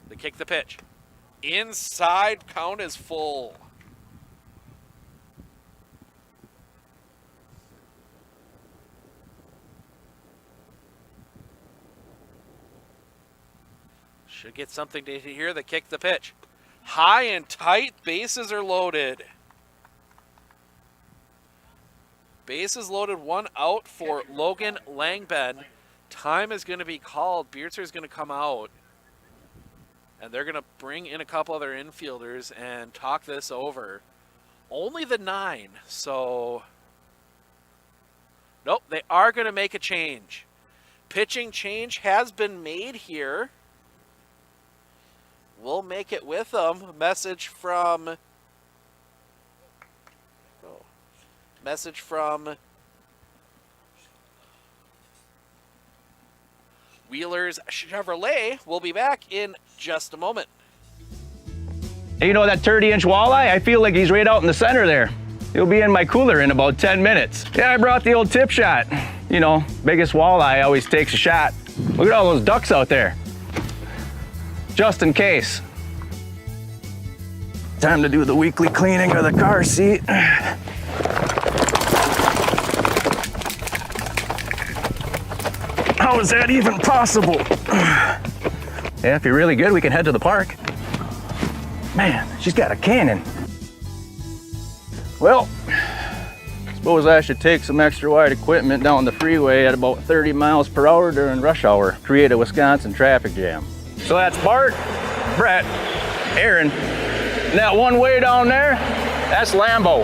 The kick, the pitch. Inside, count is full. Should get something to hear. The kick, the pitch. High and tight, bases are loaded. Bases loaded, one out for Logan Langben. Time is going to be called. Beerzer is going to come out. And they're going to bring in a couple other infielders and talk this over. Only the 9, so... Nope, they are going to make a change. Pitching change has been made here. We'll make it with them. Message from Wheelers Chevrolet. We'll be back in just a moment. Hey, you know that 30-inch walleye? I feel like he's right out in the center there. He'll be in my cooler in about 10 minutes. Yeah, I brought the old tip shot. You know, biggest walleye always takes a shot. Look at all those ducks out there. Just in case. Time to do the weekly cleaning of the car seat. How is that even possible? Yeah, if you're really good, we can head to the park. Man, she's got a cannon. Well, Suppose I should take some extra wide equipment down the freeway at about 30 miles per hour during rush hour, create a Wisconsin traffic jam. So that's Bart, Brett, Aaron, and that one way down there, that's Lambo.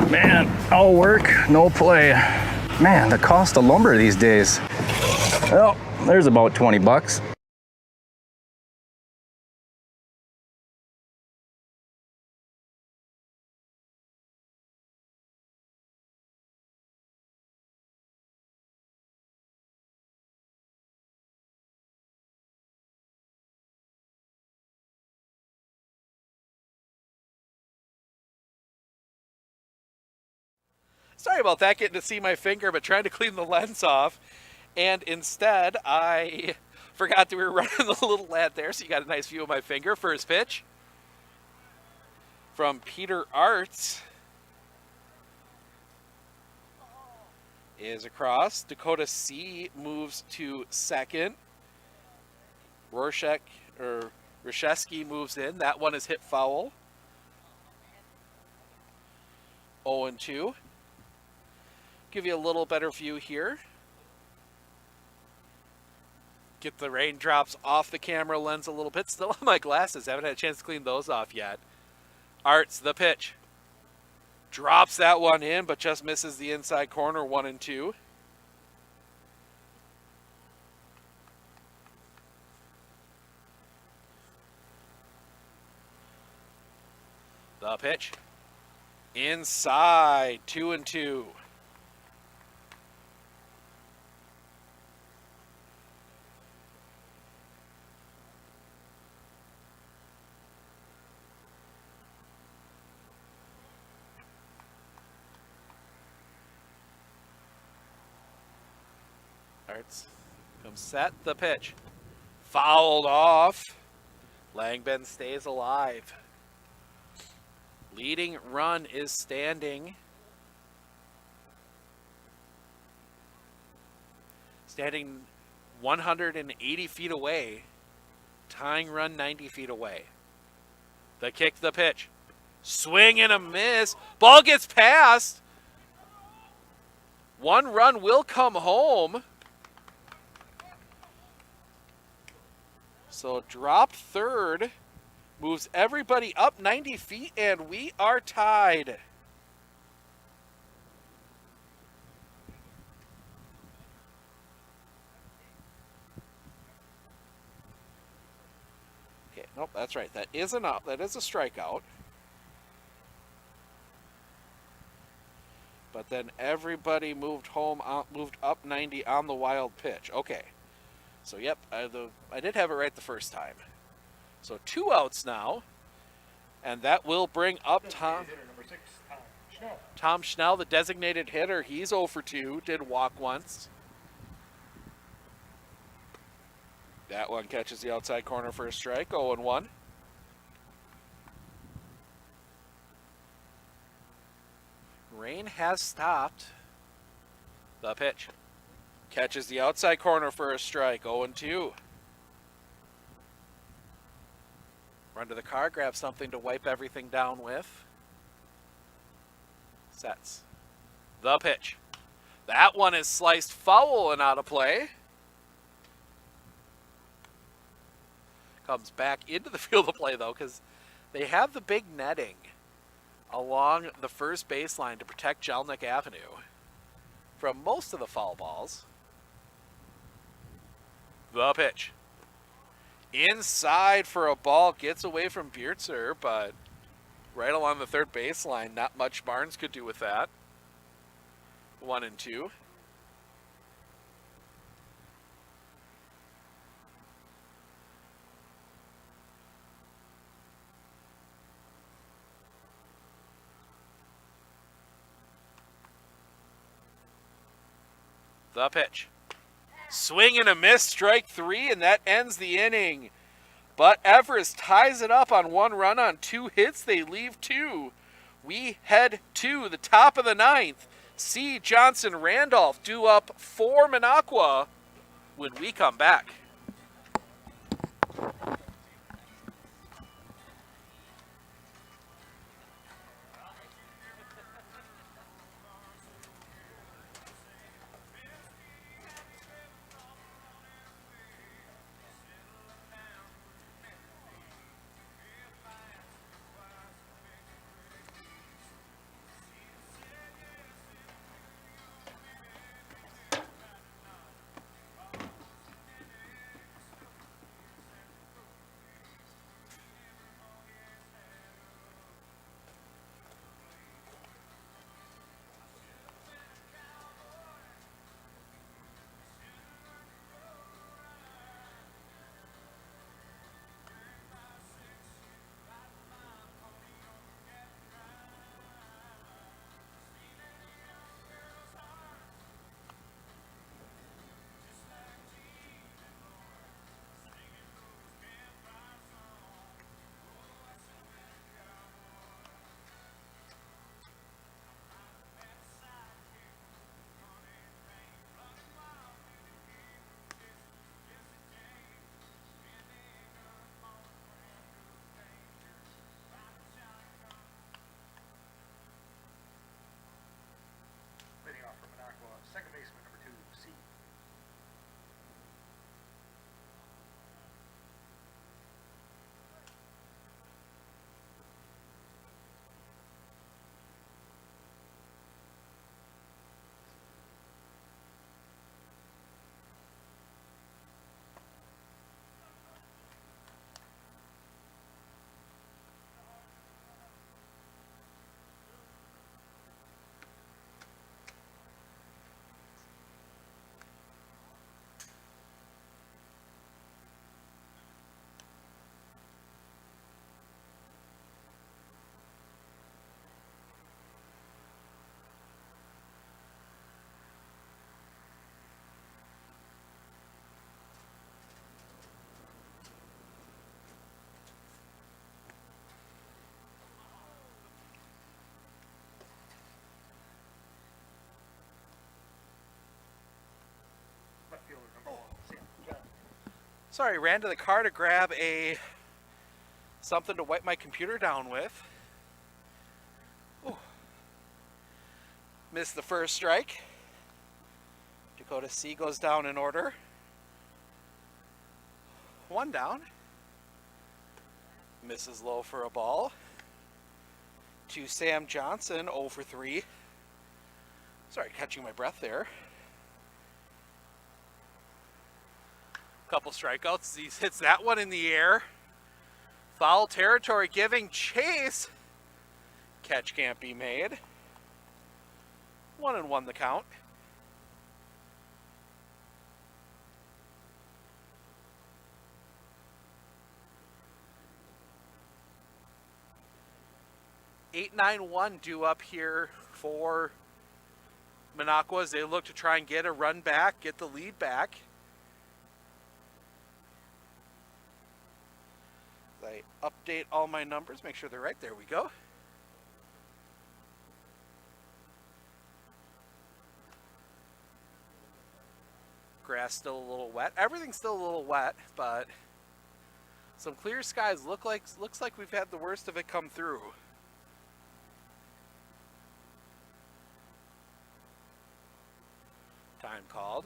Man, all work, no play. Man, the cost of lumber these days. Well, there's about 20 bucks. Sorry about that, getting to see my finger, but trying to clean the lens off. And instead, I forgot that we were running the little ad there, so you got a nice view of my finger. First pitch from Peter Arts is across. Dakota C moves to second. Reshevsky moves in. That one is hit foul. 0-2. Give you a little better view here. Get the raindrops off the camera lens a little bit. Still on my glasses. Haven't had a chance to clean those off yet. Arts, the pitch. Drops that one in, but just misses the inside corner. 1-2. The pitch. Inside. 2-2. Arts comes set, the pitch. Fouled off. Langben stays alive. Leading run is standing. Standing 180 feet away. Tying run 90 feet away. The kick, the pitch. Swing and a miss. Ball gets past. One run will come home. So drop third, moves everybody up 90 feet, and we are tied. Okay, nope, that's right. That is an up. That is a strikeout. But then everybody moved home, moved up 90 on the wild pitch. Okay. So, yep, I did have it right the first time. So, 2 outs now. And that will bring up Tom Schnell, the designated hitter. He's 0 for 2, did walk once. That one catches the outside corner for a strike, 0-1. Rain has stopped. The pitch. Catches the outside corner for a strike, 0-2. Run to the car, grab something to wipe everything down with. Sets. The pitch. That one is sliced foul and out of play. Comes back into the field of play, though, because they have the big netting along the first baseline to protect Jelnik Avenue from most of the foul balls. The pitch. Inside for a ball. Gets away from Biertzer, but right along the third baseline. Not much Barnes could do with that. 1-2. The pitch. Swing and a miss, strike 3, and that ends the inning. But Everest ties it up on 1 run on 2 hits. They leave 2. We head to the top of the 9th. C. Johnson Randolph due up for Minocqua when we come back. Sorry, ran to the car to grab something to wipe my computer down with. Ooh. Missed the first strike. Dakota C goes down in order. 1 down. Misses low for a ball. To Sam Johnson, 0 for 3. Sorry, catching my breath there. Couple strikeouts. He hits that one in the air. Foul territory, giving chase. Catch can't be made. 1-1 the count. Eight, 9-1 due up here for Minocqua as they look to try and get a run back, get the lead back. I update all my numbers, make sure they're right. There we go. Grass still a little wet. Everything's still a little wet, but some clear skies. Looks like we've had the worst of it come through. Time called.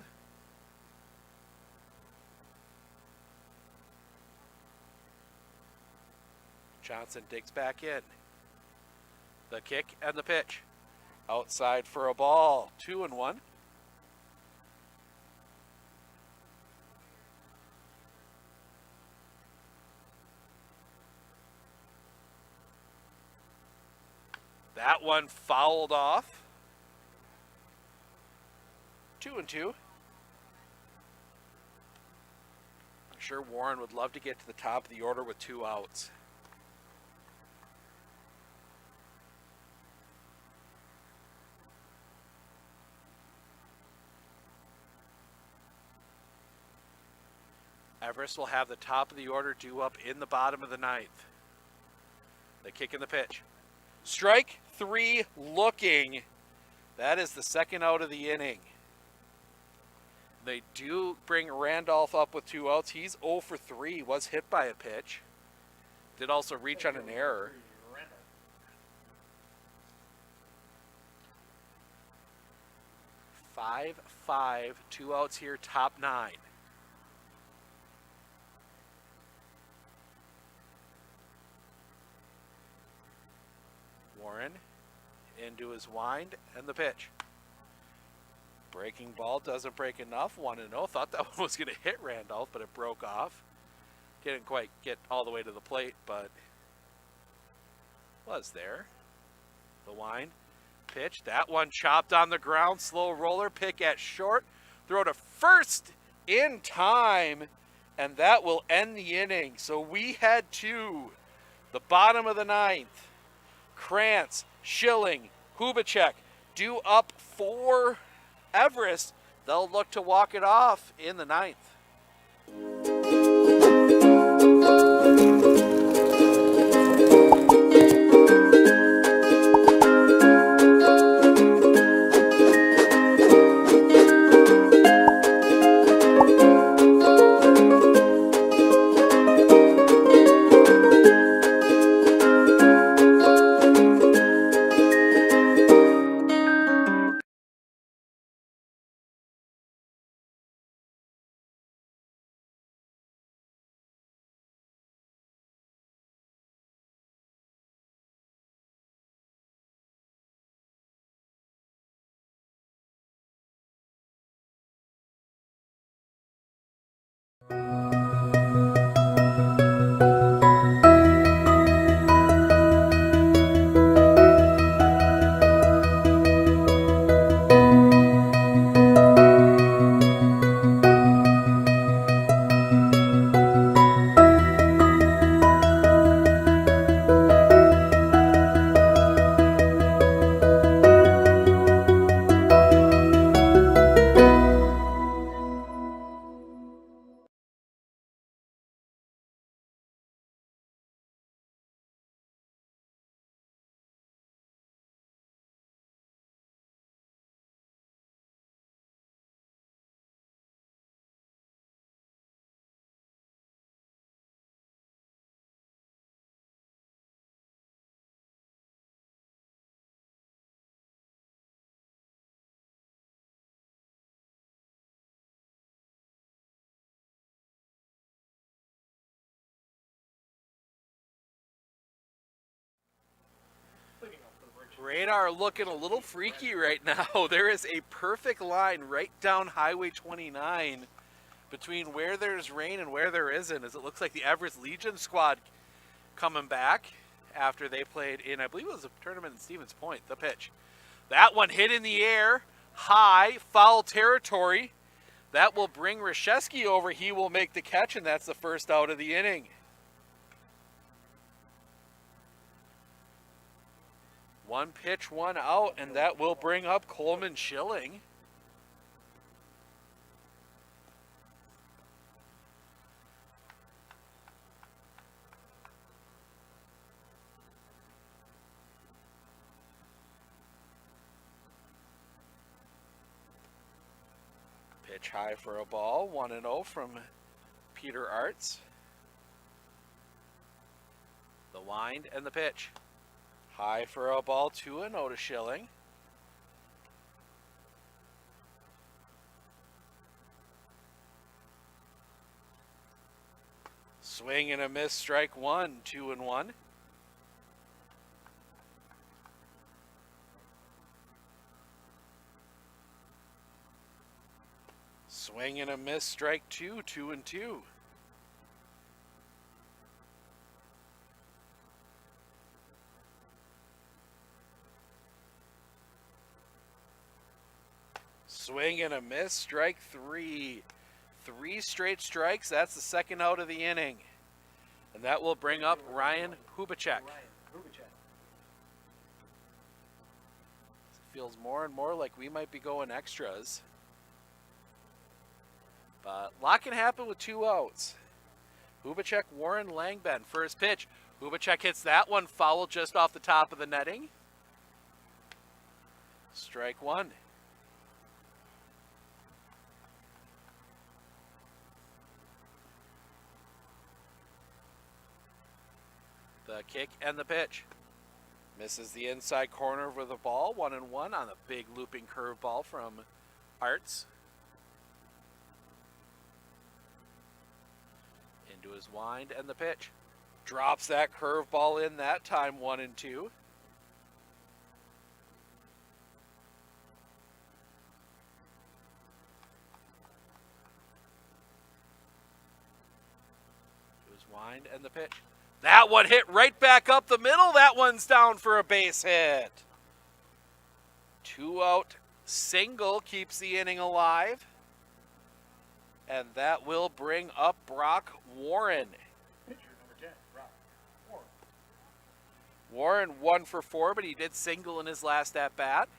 Johnson digs back in. The kick and the pitch. Outside for a ball. 2-1. That one fouled off. 2-2. I'm sure Warren would love to get to the top of the order with 2 outs. Everest will have the top of the order due up in the bottom of the 9th. The kick and the pitch. Strike 3 looking. That is the second out of the inning. They do bring Randolph up with 2 outs. He's 0 for 3. Was hit by a pitch. Did also reach on an error. Five, 2 outs here, top 9. Warren into his wind and the pitch. Breaking ball doesn't break enough. 1-0. Thought that one was going to hit Randolph, but it broke off. Didn't quite get all the way to the plate, but was there. The wind, pitch. That one chopped on the ground. Slow roller, pick at short. Throw to first in time, and that will end the inning. So we head to the bottom of the 9th. Krantz, Schilling, Hubacek due up for Everest. They'll look to walk it off in the 9th. Radar looking a little freaky right now. There is a perfect line right down Highway 29 between where there's rain and where there isn't, as it looks like the Everest Legion squad coming back after they played in, I believe it was a tournament in Stevens Point. The pitch. That one hit in the air, high, foul territory. That will bring Rashevsky over. He will make the catch, and that's the first out of the inning. One pitch, one out, and that will bring up Coleman Schilling. Pitch high for a ball, 1-0 from Peter Arts. The wind and the pitch. High for a ball, 2-0 to Schilling. Swing and a miss, strike one, 2-1. Swing and a miss, strike two, 2-2. Swing and a miss, strike three. 3 straight strikes, that's the second out of the inning. And that will bring up Ryan Hubacek. Feels more and more like we might be going extras. But a lot can happen with 2 outs. Hubacek, Warren, Langben, first pitch. Hubacek hits that one, foul just off the top of the netting. Strike one. The kick and the pitch. Misses the inside corner with the ball, 1-1 on a big looping curveball from Arts. Into his wind and the pitch. Drops that curveball in that time, 1-2. To his wind and the pitch. That one hit right back up the middle. That one's down for a base hit. 2-out single keeps the inning alive. And that will bring up Brock Warren. Pitcher number 10, Brock Warren Warren. 1 for 4, but he did single in his last at-bat.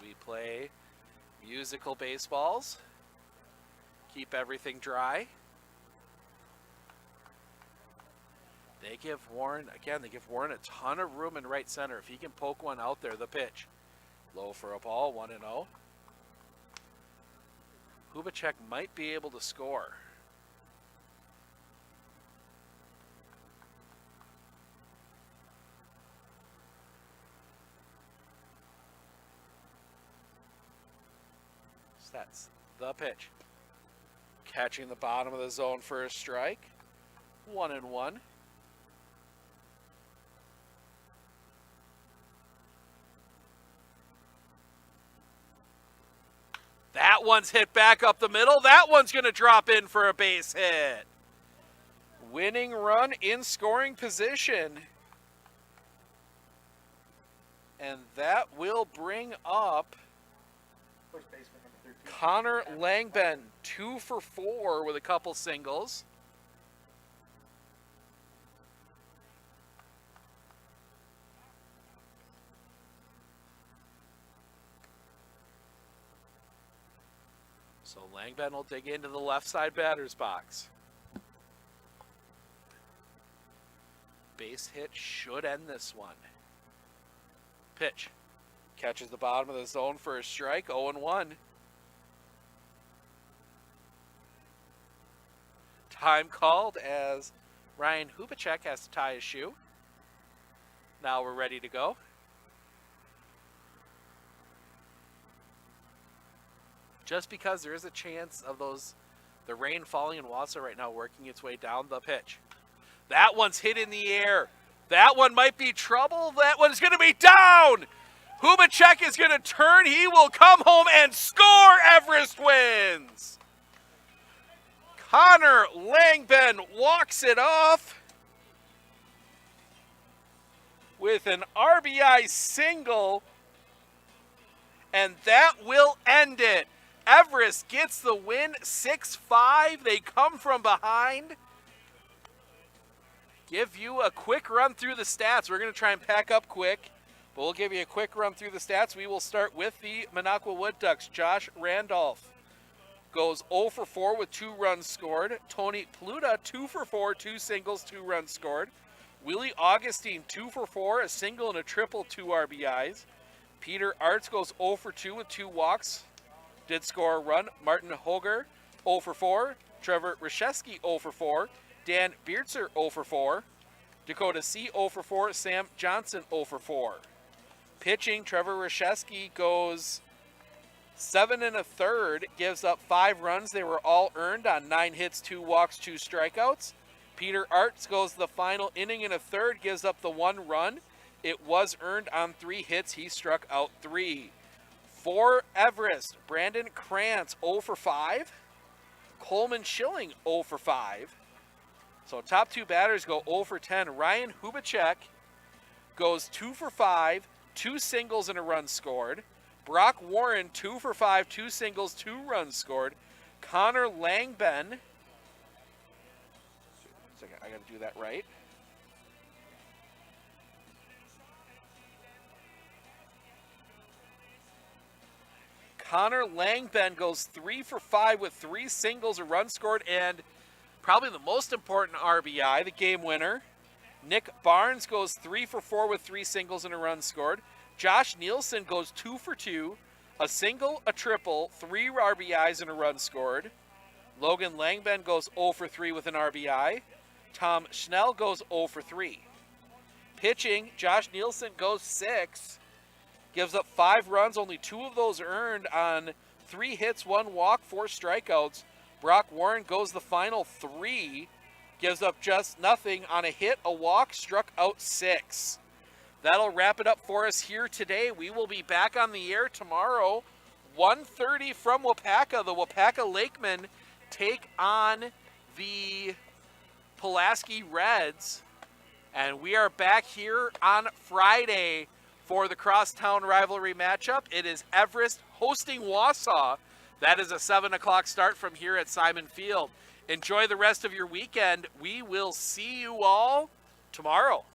We play musical baseballs. Keep everything dry. They give Warren a ton of room in right center. If he can poke one out there, the pitch. Low for a ball, 1-0. Hubacek might be able to score. So that's the pitch. Catching the bottom of the zone for a strike. 1-1. That one's hit back up the middle. That one's going to drop in for a base hit. Winning run in scoring position. And that will bring up First baseman number 13. Connor Langben, 2 for 4 with a couple singles. So Langben will dig into the left side batter's box. Base hit should end this one. Pitch. Catches the bottom of the zone for a strike, 0-1. Time called as Ryan Hubacek has to tie his shoe. Now we're ready to go. Just because there is a chance of the rain falling in Wausau right now working its way down the pitch. That one's hit in the air. That one might be trouble. That one's going to be down. Hubacek is going to turn. He will come home and score. Everest wins. Connor Langben walks it off with an RBI single, and that will end it. Everest gets the win, 6-5. They come from behind. Give you a quick run through the stats. We're going to try and pack up quick, but we'll give you a quick run through the stats. We will start with the Minocqua Wood Ducks. Josh Randolph goes 0 for 4 with 2 runs scored. Tony Pluta, 2 for 4, 2 singles, 2 runs scored. Willie Augustine, 2 for 4, a single and a triple, 2 RBIs. Peter Arts goes 0 for 2 with 2 walks. Did score a run. Martin Hoger, 0 for 4. Trevor Reshevsky, 0 for 4. Dan Beertzer, 0 for 4. Dakota C, 0 for 4. Sam Johnson, 0 for 4. Pitching, Trevor Reshevsky goes 7 1/3, gives up 5 runs. They were all earned on 9 hits, 2 walks, 2 strikeouts. Peter Arts goes the final inning and a third, gives up the 1 run. It was earned on 3 hits. He struck out 3. For Everest, Brandon Krantz, 0 for 5. Coleman Schilling, 0 for 5. So top 2 batters go 0 for 10. Ryan Hubacek goes 2 for 5, 2 singles and a run scored. Brock Warren, 2 for 5, 2 singles, 2 runs scored. Connor Langben, I got to do that right. Connor Langben goes 3 for 5 with 3 singles, a run scored, and probably the most important RBI, the game winner. Nick Barnes goes 3 for 4 with 3 singles and a run scored. Josh Nielsen goes 2 for 2, a single, a triple, 3 RBIs and a run scored. Logan Langben goes 0 for 3 with an RBI. Tom Schnell goes 0 for 3. Pitching, Josh Nielsen goes 6. Gives up 5 runs, only 2 of those earned on 3 hits, 1 walk, 4 strikeouts. Brock Warren goes the final 3. Gives up just nothing on a hit, a walk, struck out 6. That'll wrap it up for us here today. We will be back on the air tomorrow, 1:30 from Wapaka. The Wapaka Lakemen take on the Pulaski Reds. And we are back here on Friday for the crosstown rivalry matchup. It is Everest hosting Wausau. That is a 7 o'clock start from here at Simon Field. Enjoy the rest of your weekend. We will see you all tomorrow.